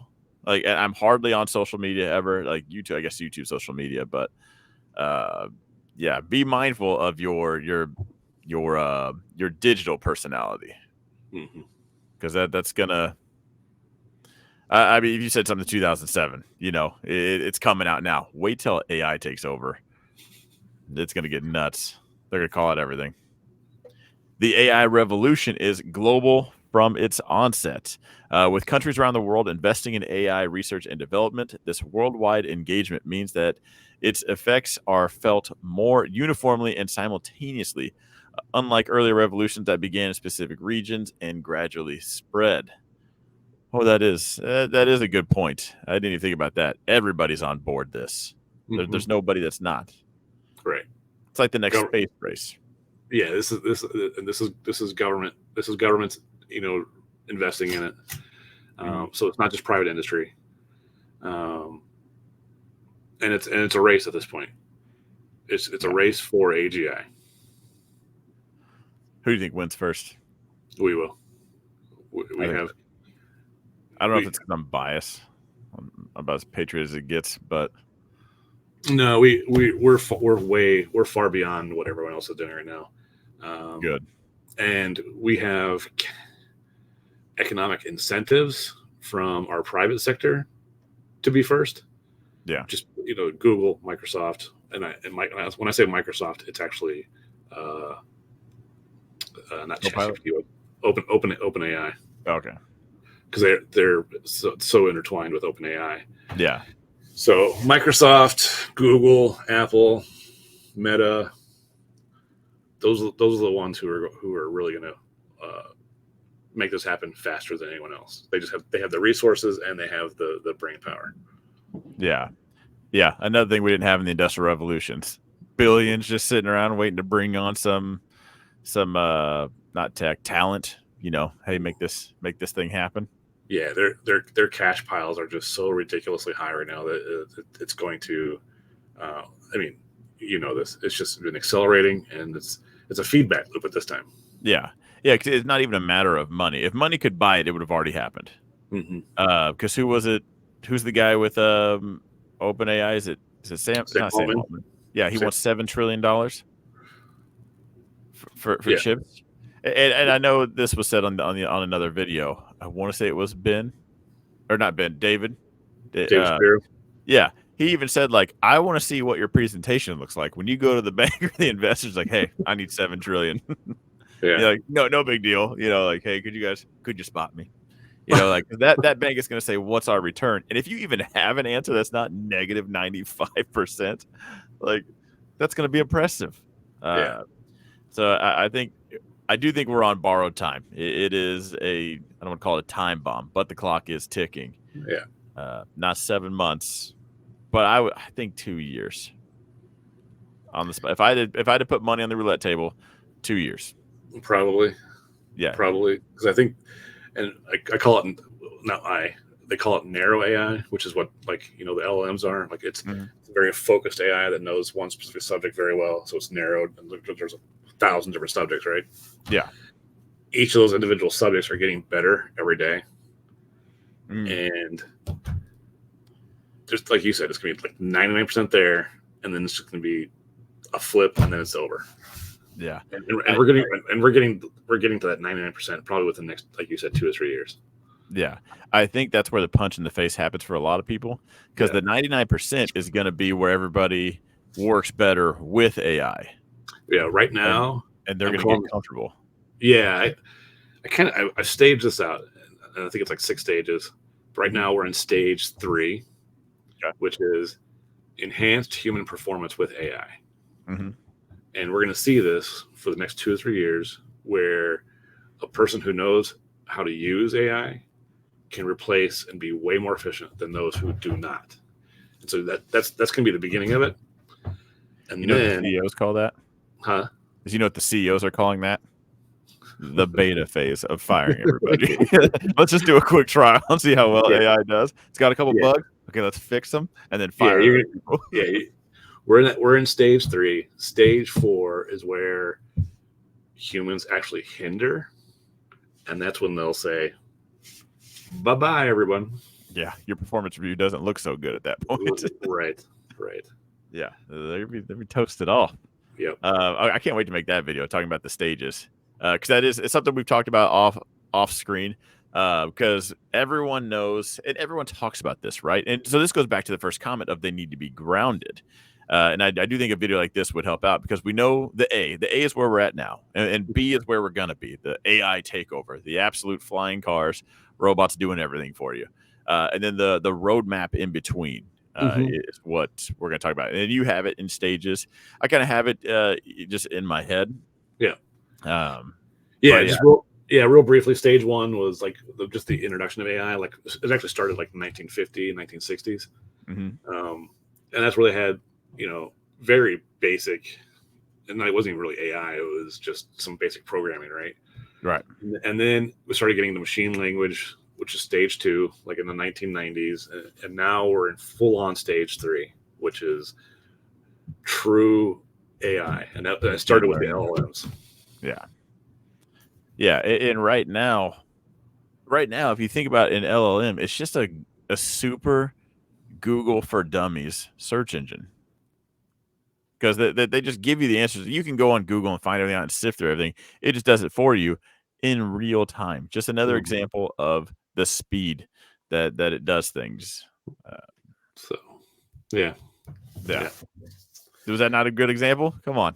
Like, and I'm hardly on social media ever. Like YouTube, I guess YouTube social media, but uh, yeah, be mindful of your digital personality, Mm-hmm. because that's gonna. I mean, if you said something in 2007, it's coming out now. Wait till AI takes over. It's gonna get nuts. They're gonna call it everything. The AI revolution is global from its onset. With countries around the world investing in AI research and development, this worldwide engagement means that its effects are felt more uniformly and simultaneously, unlike earlier revolutions that began in specific regions and gradually spread. Oh, that is a good point. I didn't even think about that. Everybody's on board this. Mm-hmm. There's nobody that's not. Right. It's like the next Gov- space race. yeah. This is government. This is government's investing in it. Mhm. So it's not just private industry. Um, and it's a race at this point. It's a Yeah. race for AGI. Who do you think wins first? We will. We, I we think have I don't know if we it's because I'm biased. I'm about as patriot as it gets, but no we're far beyond what everyone else is doing right now, good. and we have economic incentives from our private sector to be first. Yeah. Just Google, Microsoft, when I say Microsoft, it's actually uh, not Copilot? ChatGPT, open AI, Okay. because they're so intertwined with open AI. Yeah. So Microsoft, Google, Apple, Meta, those are the ones who are really going to make this happen faster than anyone else. They have the resources, and they have the brain power. Yeah. Yeah. Another thing we didn't have in the Industrial Revolutions. Billions just sitting around waiting to bring on some not tech talent, hey, make this thing happen. Yeah, their cash piles are just so ridiculously high right now that it's going to. I mean, this. It's just been accelerating, and it's a feedback loop at this time. Yeah, yeah, because it's not even a matter of money. If money could buy it, it would have already happened. Mm-hmm. Because who was it? Who's the guy with OpenAI? Is it Sam? It's Sam not Sam Altman. Altman. Yeah, he Sam, wants $7 trillion for yeah, chips. And I know this was said on another video. I want to say it was Ben, or not Ben, David. David Shapiro. Yeah, he even said like, I want to see what your presentation looks like when you go to the bank or the investors. Like, hey, I need 7 trillion. Yeah, Like, no big deal. Like, hey, could you spot me? Like that bank is going to say, what's our return? And if you even have an answer that's not negative 95%, like that's going to be impressive. yeah, So I do think we're on borrowed time. It is I don't want to call it a time bomb, but the clock is ticking. yeah. Not 7 months, but I think 2 years on the spot. If I had to put money on the roulette table, 2 years. Probably, Yeah. probably, because I think, and I call it they call it narrow AI, which is what the LLMs are. Like it's a very focused AI that knows one specific subject very well, so it's narrowed, and there's 1,000 different subjects, right? Yeah. Each of those individual subjects are getting better every day, and just like you said, it's gonna be like 99% there, and then it's just gonna be a flip, and then it's over. Yeah, and we're getting to that 99% probably within the next, like you said, 2 or 3 years. Yeah, I think that's where the punch in the face happens for a lot of people, because the 99% is going to be where everybody works better with AI. Yeah, right now, and they're going to get comfortable. Yeah, I staged this out, and I think it's like 6 stages. Right now, we're in stage 3, which is enhanced human performance with AI. And we're going to see this for the next 2 or 3 years, where a person who knows how to use AI can replace and be way more efficient than those who do not. And so that's going to be the beginning of it. And what the CEOs call that? Huh? You know what the CEOs are calling that? The beta phase of firing everybody. Let's just do a quick trial and see how well AI does. It's got a couple bugs. Okay, let's fix them and then fire people. We're in stage 3. Stage 4 is where humans actually hinder, and that's when they'll say, "Bye-bye, everyone." Yeah, your performance review doesn't look so good at that point. Right. Yeah, they'll be toasted off. Yep. I can't wait to make that video talking about the stages, because it's something we've talked about off screen. Because everyone knows and everyone talks about this, right? And so this goes back to the first comment of they need to be grounded. And I do think a video like this would help out, because we know the A is where we're at now, and B is where we're gonna be. The AI takeover, the absolute flying cars, robots doing everything for you, and then the roadmap in between. Is what we're going to talk about. And you have it in stages. I kind of have it just in my head. Yeah. Yeah. Real briefly, stage 1 was like just the introduction of AI. Like it actually started like 1950, 1960s. And that's where they had, very basic, and it wasn't even really AI. It was just some basic programming, right? Right. And then we started getting the machine language, which is stage 2, like in the 1990s. And now we're in full on stage 3, which is true AI. And that started with the LLMs. Yeah. Yeah. And right now, if you think about an LLM, it's just a super Google for Dummies search engine. Because they just give you the answers. You can go on Google and find everything out and sift through everything. It just does it for you in real time. Just another example of the speed that it does things. Yeah. Was that not a good example? Come on.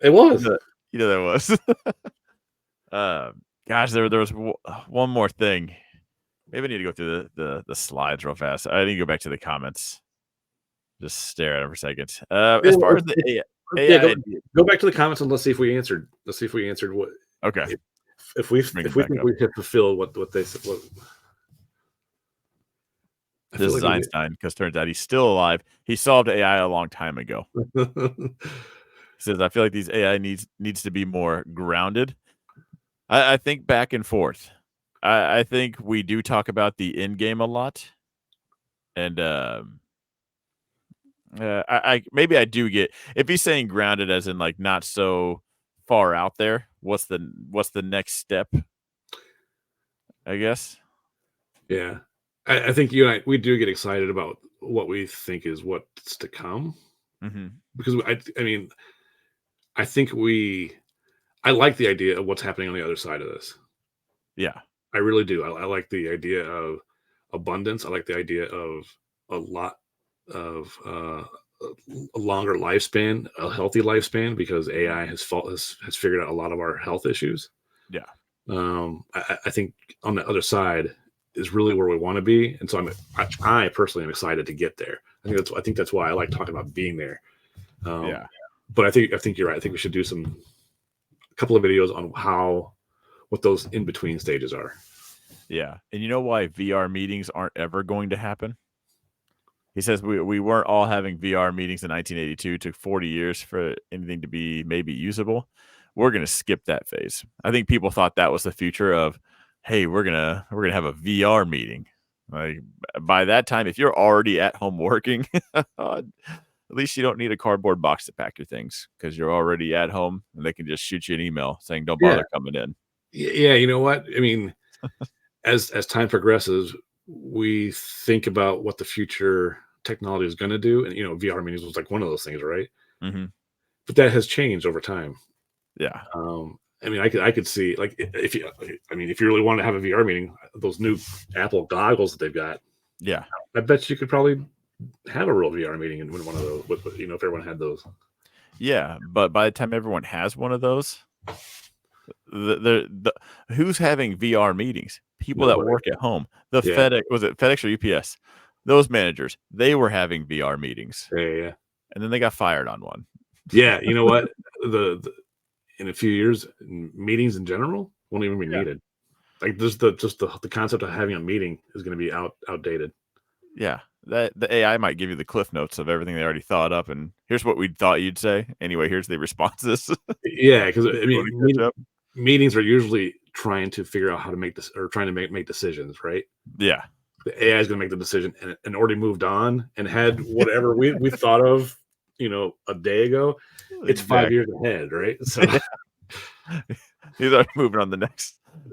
It was. That was. Gosh, there was one more thing. Maybe I need to go through the slides real fast. I need to go back to the comments. Just stare at it for a second. As far as the AI, go back to the comments and let's see if we answered. What. Okay. If we think we have fulfilled what they said. This is Einstein, because turns out he's still alive. He solved AI a long time ago. He says, I feel like these AI needs to be more grounded. I think back and forth. I think we do talk about the end game a lot, and I maybe I do get if he's saying grounded as in like not so far out there. What's the next step? I guess. Yeah. I think you and I, we do get excited about what we think is what's to come Hmm. because I mean, I think I like the idea of what's happening on the other side of this. Yeah. I really do. I like the idea of abundance. I like the idea of a lot of a longer lifespan, a healthy lifespan, because Mhm. AI has figured out a lot of our health issues. Yeah. I think on the other side is really where we want to be, and so I personally am excited to get there. I think that's why I like talking about being there. Um, Yeah. but I think you're right. I think we should do a couple of videos on what those in between stages are. Yeah. And you know why VR meetings aren't ever going to happen? He says we weren't all having VR meetings in 1982. It took 40 years for anything to be maybe usable. We're gonna skip that phase. I think people thought that was the future of, hey, we're gonna have a VR meeting. Like by that time, if you're already at home working, at least you don't need a cardboard box to pack your things because you're already at home and they can just shoot you an email saying don't Yeah, bother coming in. yeah. You know what? I mean, as time progresses, we think about what the future technology is going to do, and VR meetings was like one of those things, right? Hmm. But that has changed over time. Yeah. I mean, I could see like if you, I mean, if you really want to have a VR meeting, those new Apple goggles that they've got, Yeah. I bet you could probably have a real VR meeting in one of those. If everyone had those. Yeah. But by the time everyone has one of those, the who's having VR meetings? People that Nobody. work at home. The Yeah, FedEx was it FedEx or UPS? Those managers, they were having VR meetings, yeah, yeah. and then they got fired on one. Yeah, you know what? The in a few years, meetings in general won't even be Yeah. needed. Like just the concept of having a meeting is going to be outdated. Yeah. That the AI might give you the cliff notes of everything they already thought up, and here's what we thought you'd say. Anyway, here's the responses. Yeah, because If I you wanna mean, catch up. meetings are usually trying to figure out how to make this or trying to make decisions, right? Yeah. The AI is going to make the decision and already moved on and had whatever we thought of, a day ago. It's 5 years Exactly. ahead, right? So He's already moving on the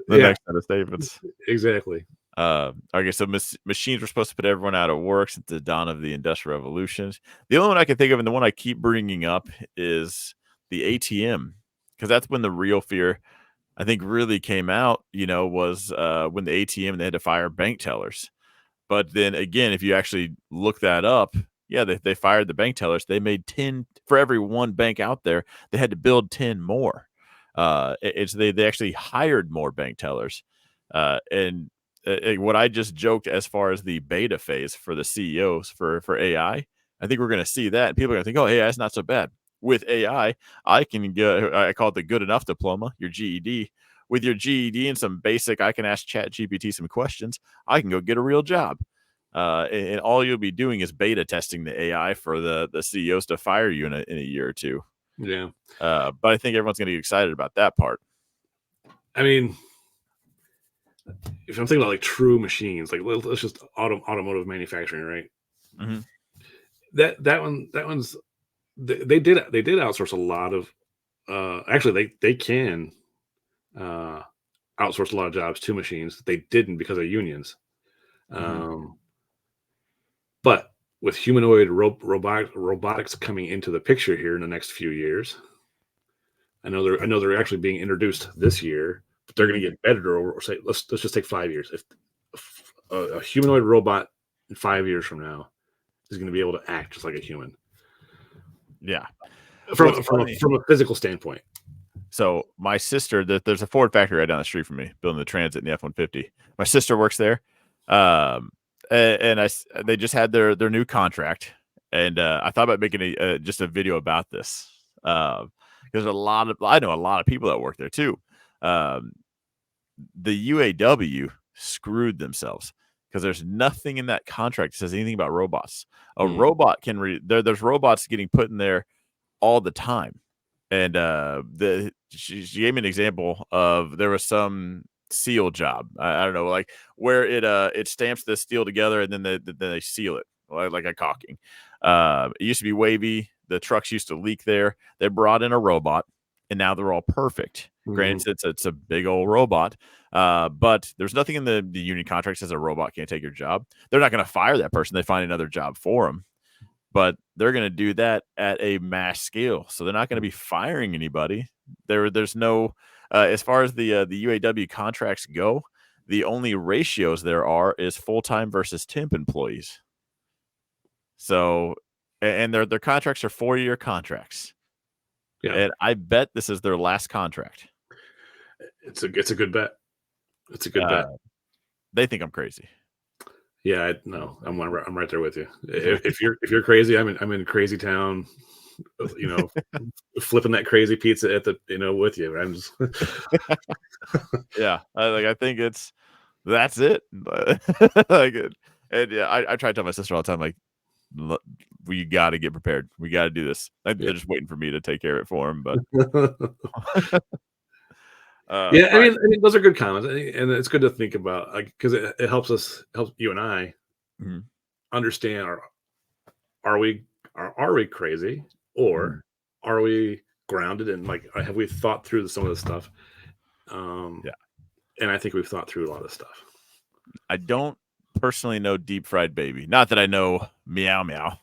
yeah, next set of statements. exactly. Okay, so machines were supposed to put everyone out of work since the dawn of the Industrial Revolutions. The only one I can think of, and the one I keep bringing up, is the ATM, because that's when the real fear, I think, really came out. Was when the ATM they had to fire bank tellers. But then again, if you actually look that up, yeah, they fired the bank tellers. They made 10 for every one bank out there. They had to build 10 more. It's they actually hired more bank tellers. And what I just joked as far as the beta phase for the CEOs for AI, I think we're going to see that. And people are going to think, oh, AI is not so bad. With AI, I can get, I call it the good enough diploma, your GED. With your GED and some basic, I can ask Chat GPT some questions. I can go get a real job. And all you'll be doing is beta testing the AI for the CEOs to fire you in a year or two. Yeah. But I think everyone's going to get excited about that part. I mean, if I'm thinking about like true machines, like let's just automotive manufacturing, right? Hmm. That one's they did outsource a lot of actually they can uh outsource a lot of jobs to machines. They didn't because of unions. Hmm. Um but with humanoid robotics coming into the picture here in the next few years, I know they're actually being introduced this year, but they're going Hmm. to get better over say let's just take 5 years. If a humanoid robot in 5 years from now is going to be able to act just like a human Yeah. What's from funny? a physical standpoint. So my sister, there's a Ford factory right down the street from me, building the Transit and the F-150. My sister works there, and they just had their new contract, and I thought about making just a video about this. There's a lot of I know a lot of people that work there too. Um, the UAW screwed themselves because there's nothing in that contract that says anything about robots. A Mm, robot can there's robots getting put in there all the time. and she gave me an example of there was some seal job. I don't know, like where it stamps the steel together and then they seal it like a caulking. It used to be wavy. The trucks used to leak there. They brought in a robot, and now they're all perfect. Mhm. Granted, it's a big old robot, but there's nothing in the union contract says a robot can't take your job. They're not going to fire that person. They find another job for them, but they're going to do that at a mass scale. So they're not going to be firing anybody. There's no as far as the UAW contracts go, the only ratios there are is full time versus temp employees. So, and their contracts are 4-year contracts, Yeah, and I bet this is their last contract. it's a good bet. It's a good bet. Uh, they think I'm crazy. Yeah, no, I'm right there with you. If you're crazy, I'm in crazy town, you know, flipping that crazy pizza at the with you. I'm just Yeah, I think that's it. like, and yeah, I try to tell my sister all the time, like, "Look, we got to get prepared. We got to do this. yeah. They're just waiting for me to take care of it for them." But Yeah, all right. I mean, those are good comments, and it's good to think about, like, because it helps you and I Mhm, understand are we are we crazy, mhm. or are we grounded, and like have we thought through some of this stuff? Um, Yeah, and I think we've thought through a lot of stuff. I don't personally know Deep Fried Baby. Not that I know Meow Meow.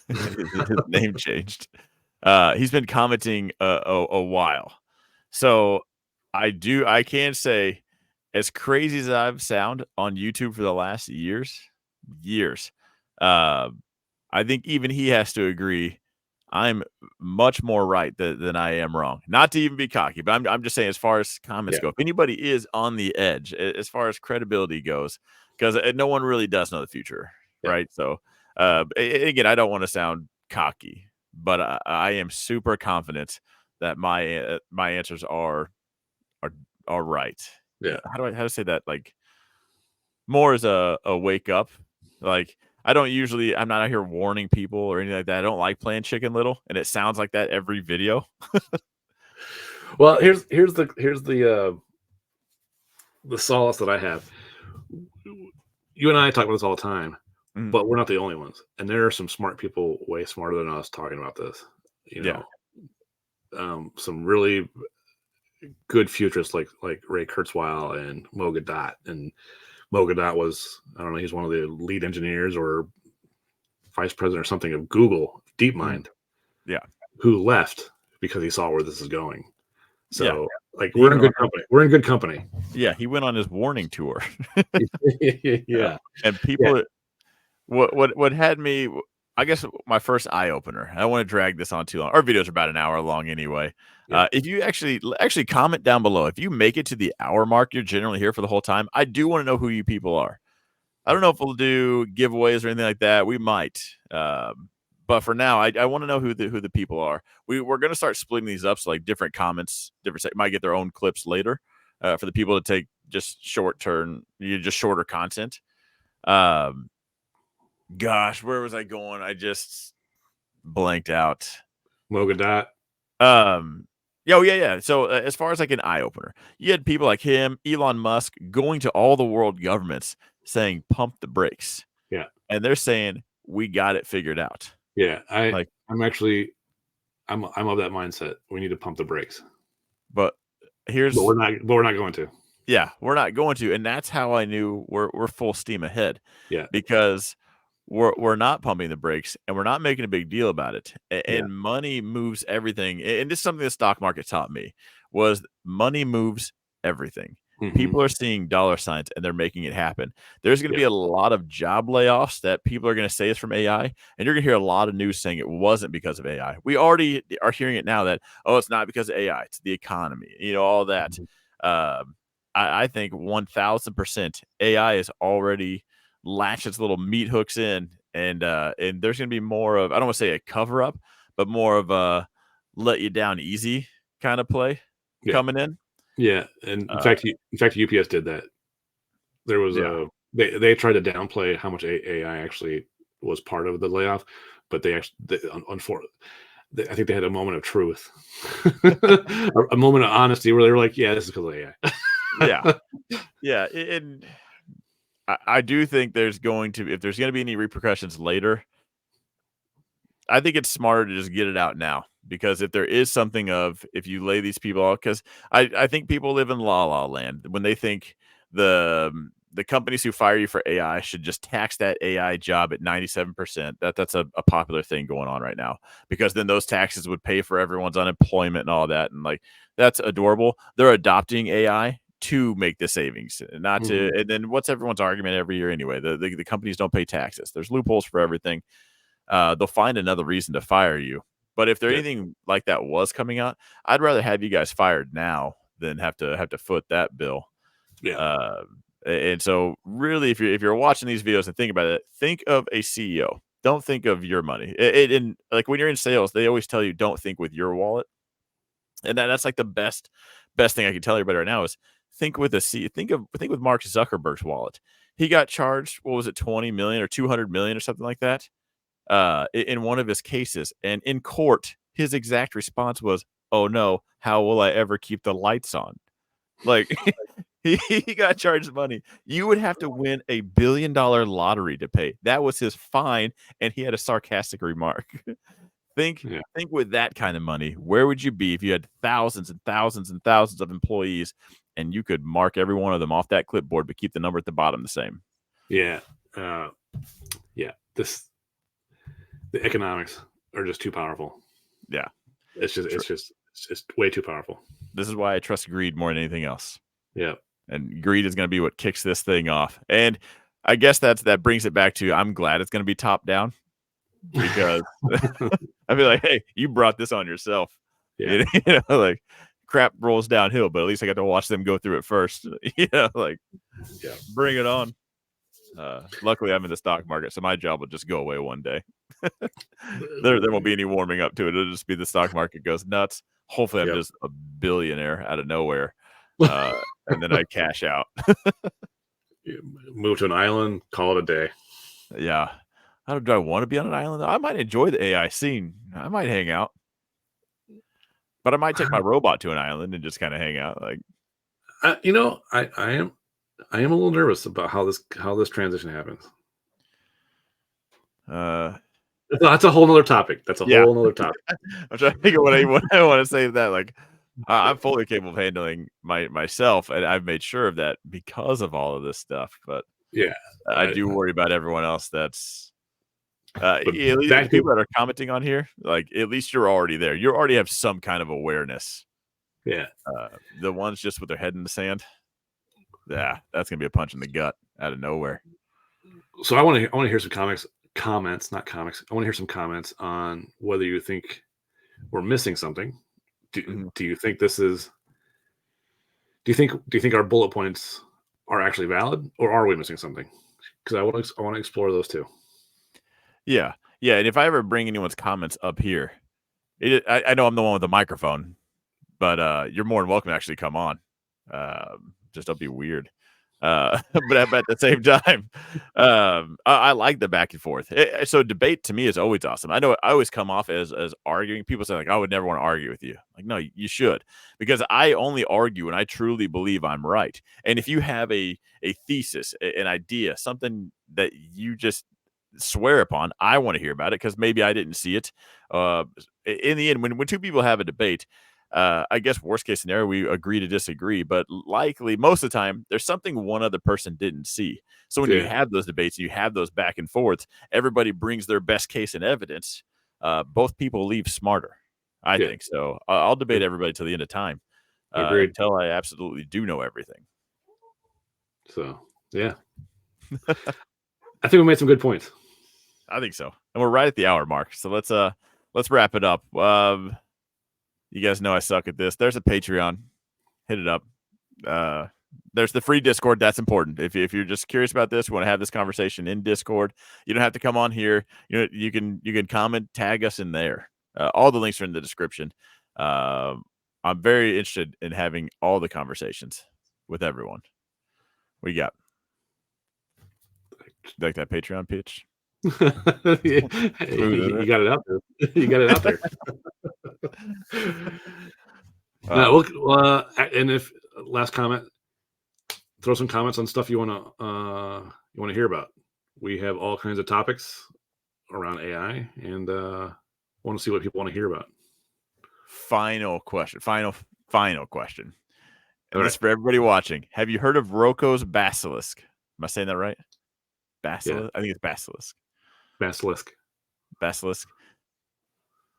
His name changed. He's been commenting a while. So I can say as crazy as I've sound on YouTube for the last years, uh, I think even he has to agree I'm much more right than I am wrong. Not to even be cocky, but I'm just saying as far as comments Yeah, go, if anybody is on the edge as far as credibility goes, because no one really does know the future, yeah, right? So, again, I don't want to sound cocky, but I am super confident that my answers are are right. yeah. How to say that? Like more as a wake up. Like, I'm not out here warning people or anything like that. I don't like playing Chicken Little, and it sounds like that every video. Well, here's the solace that I have. You and I talk about this all the time, Mhm. but we're not the only ones. And there are some smart people way smarter than us talking about this. You Yeah. know, some really good futurists like Ray Kurzweil and Mo Gadot. And Mo Gadot was, I don't know, he's one of the lead engineers or vice president or something of Google Mhm. DeepMind, Yeah. who left because he saw where this is going. Yeah. So, like, He we're in went good on company. We're in good company. he went on his warning tour. Yeah. Yeah, And yeah, people what had me I guess my first eye opener, I don't wanna drag this on too long. Our videos are about an hour long anyway. yeah, If you actually comment down below. If you make it to the hour mark, you're generally here for the whole time. I do wanna know who you people are. I don't know if we'll do giveaways or anything like that. We might. But for now, I want to know who the people are. We're gonna start splitting these up so like different comments, might get their own clips later for the people to take just just shorter content. Um, gosh, where was I going? I just blanked out. Mo Gadot. Um, yeah, oh, yeah. So as far as like an eye opener, you had people like him, Elon Musk, going to all the world governments saying pump the brakes. Yeah, And they're saying, "We got it figured out." yeah. Like, I'm actually I'm of that mindset. We need to pump the brakes, but but here's we're not going to. yeah, we're not going to, and that's how I knew we're full steam ahead Yeah, because we're not pumping the brakes and we're not making a big deal about it. yeah. And money moves everything. And this is something the stock market taught me was money moves everything. Hmm. People are seeing dollar signs and they're making it happen. There's going to Yeah, be a lot of job layoffs that people are going to say is from AI, and you're going to hear a lot of news saying it wasn't because of AI. We already are hearing it now that it's not because of AI, it's the economy, all that. mhm. Um, I think 1000% AI is already latch its little meat hooks in, and there's gonna be more of I don't want to say a cover up, but more of a let you down easy kind of play Yeah, coming in. yeah. And Uh, in fact, UPS did that. There was yeah, a they tried to downplay how much AI actually was part of the layoff, but they actually, I think they had a moment of truth, a moment of honesty where they were like, "Yeah, this is because of Yeah, AI." yeah, and I do think there's going to if there's gonna be any repercussions later, I think it's smarter to just get it out now because if there is something of if you lay these people out, because I think people live in la la land when they think the companies who fire you for AI should just tax that AI job at 97%. That's a popular thing going on right now because then those taxes would pay for everyone's unemployment and all that. And like that's adorable. They're adopting AI to make the savings, not to. Mhm. And then what's everyone's argument every year anyway? The companies don't pay taxes. There's loopholes for everything. They'll find another reason to fire you. But if there Yeah, anything like that was coming out, I'd rather have you guys fired now than have to foot that bill. yeah. And so really if you're watching these videos and think about it, think of a CEO. Don't think of your money. And like when you're in sales, they always tell you don't think with your wallet. And that's like the best thing I can tell everybody right now is think with a C think with Mark Zuckerberg's wallet. He got charged, what was it, 20 million or 200 million or something like that in one of his cases. And in court, his exact response was, "Oh no, how will I ever keep the lights on?" Like he got charged money. You would have to win $1 billion lottery to pay. That was his fine, and he had a sarcastic remark. think Yeah. think with that kind of money, where would you be if you had thousands and thousands and thousands of employees and you could mark every one of them off that clipboard but keep the number at the bottom the same? Yeah. Uh, yeah. The economics are just too powerful. Yeah. It's just way too powerful. This is why I trust greed more than anything else. Yeah. And greed is going to be what kicks this thing off. And I guess that brings it back to I'm glad it's going to be top down because I'd be like, hey, you brought this on yourself. Yeah. Like crap rolls downhill, but at least I got to watch them go through it first. Like Yeah. bring it on. Luckily, I'm in the stock market, so my job will just go away one day. There won't be any warming up to it. It'll just be the stock market goes nuts. Hopefully, I'm Yep. just a billionaire out of nowhere, uh, and then I cash out. Move to an island, call it a day. Yeah. How do I want to be on an island? I might enjoy the AI scene. I might hang out, but I might take my robot to an island and just kind of hang out. Like, I am a little nervous about how this transition happens. uh, That's a whole nother topic. That's a yeah. whole nother topic. I'm trying to think of what I want to say to that. Like, I'm fully capable of handling myself, and I've made sure of that because of all of this stuff. But Yeah. I do worry about everyone else. That's But at least the back to people that are commenting on here. Like, at least you're already there. You already have some kind of awareness. yeah. The ones just with their head in the sand. Yeah, that's gonna be a punch in the gut out of nowhere. So I want to hear some comments, not comics. I want to hear some comments on whether you think we're missing something. Do, Mhm. do you think this is do you think our bullet points are actually valid, or are we missing something? Because I want to explore those too. Yeah, yeah, and if I ever bring anyone's comments up here, I know I'm the one with the microphone, but, you're more than welcome to actually come on. Just don't be weird. But at the same time, I like the back and forth. So debate to me is always awesome. I know I always come off as arguing. People say like, "I would never want to argue with you." Like, no, you should, because I only argue when I truly believe I'm right. And if you have a thesis, an idea, something that you just swear upon, I want to hear about it because maybe I didn't see it. In the end, when two people have a debate, I guess worst case scenario, we agree to disagree, but likely most of the time there's something one other person didn't see. So when you Yeah. have those debates, you have those back and forths, everybody brings their best case and evidence. Both people leave smarter. I Yeah. think so. I'll debate everybody till the end of time Agreed. until I absolutely do know everything. So yeah, I think we made some good points. I think so. And we're right at the hour mark. So let's wrap it up. You guys know I suck at this. There's a Patreon. Hit it up. Uh, there's the free Discord. That's important. If you're just curious about this, we want to have this conversation in Discord. You don't have to come on here. You can comment, tag us in there. All the links are in the description. I'm very interested in having all the conversations with everyone. We got like that Patreon pitch. You got it out there. You got it out there. And if last comment, throw some comments on stuff you want to hear about. We have all kinds of topics around AI, and want to see what people want to hear about. Final question. Final question. And All this right. for everybody watching. Have you heard of Rocco's basilisk? Am I saying that right? Basilisk? Yeah. I think it's basilisk. Basilisk. Basilisk.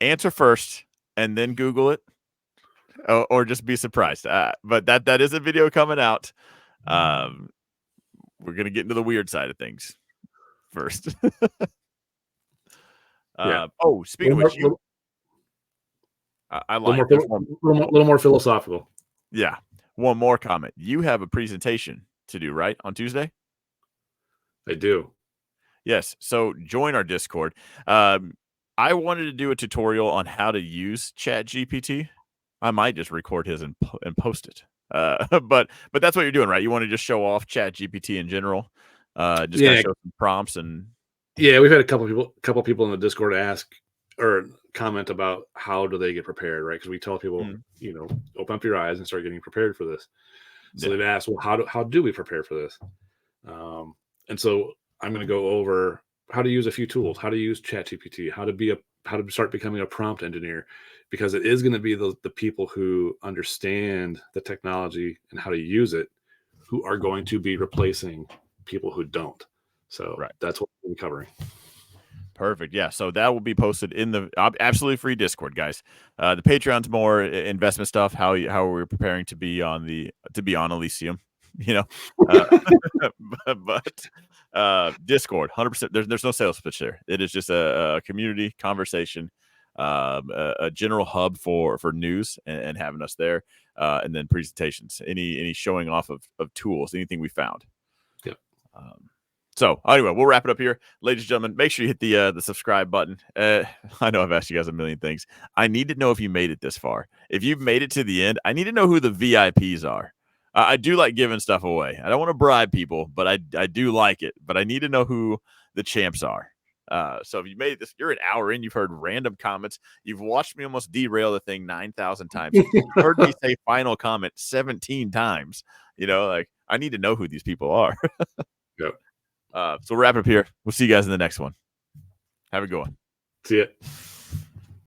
Answer first, and then Google it, or just be surprised. But that is a video coming out. We're gonna get into the weird side of things first. Yeah. Speaking of which, I like a little more philosophical. Yeah. One more comment. You have a presentation to do, right, on Tuesday? I do. Yes. So join our Discord. I wanted to do a tutorial on how to use ChatGPT. I might just record his and post it. But that's what you're doing, right? You want to just show off ChatGPT in general, just kind of show some prompts and. Yeah, we've had a couple people in the Discord ask or comment about how do they get prepared, right? Because we tell people, open up your eyes and start getting prepared for this. So they've asked, well, how do we prepare for this? And so I'm going to go over how to use a few tools, how to use ChatGPT, how to start becoming a prompt engineer, because it is going to be the people who understand the technology and how to use it who are going to be replacing people who don't. So that's what we're covering. Perfect. Yeah. So that will be posted in the absolutely free Discord, guys. The Patreon's more investment stuff. How we're preparing to be on Elysium, but Discord, 100%. There's no sales pitch there. It is just a community conversation, a general hub for news and having us there, and then presentations. Any showing off of tools, anything we found. Yep. So anyway, we'll wrap it up here. Ladies and gentlemen, make sure you hit the subscribe button. I know I've asked you guys a million things. I need to know if you made it this far. If you've made it to the end, I need to know who the VIPs are. I do like giving stuff away. I don't want to bribe people, but I do like it. But I need to know who the champs are. So if you made this, you're an hour in, you've heard random comments. You've watched me almost derail the thing 9,000 times. You've heard me say final comment 17 times. I need to know who these people are. Yep. So we'll wrap it up here. We'll see you guys in the next one. Have a good one. See ya.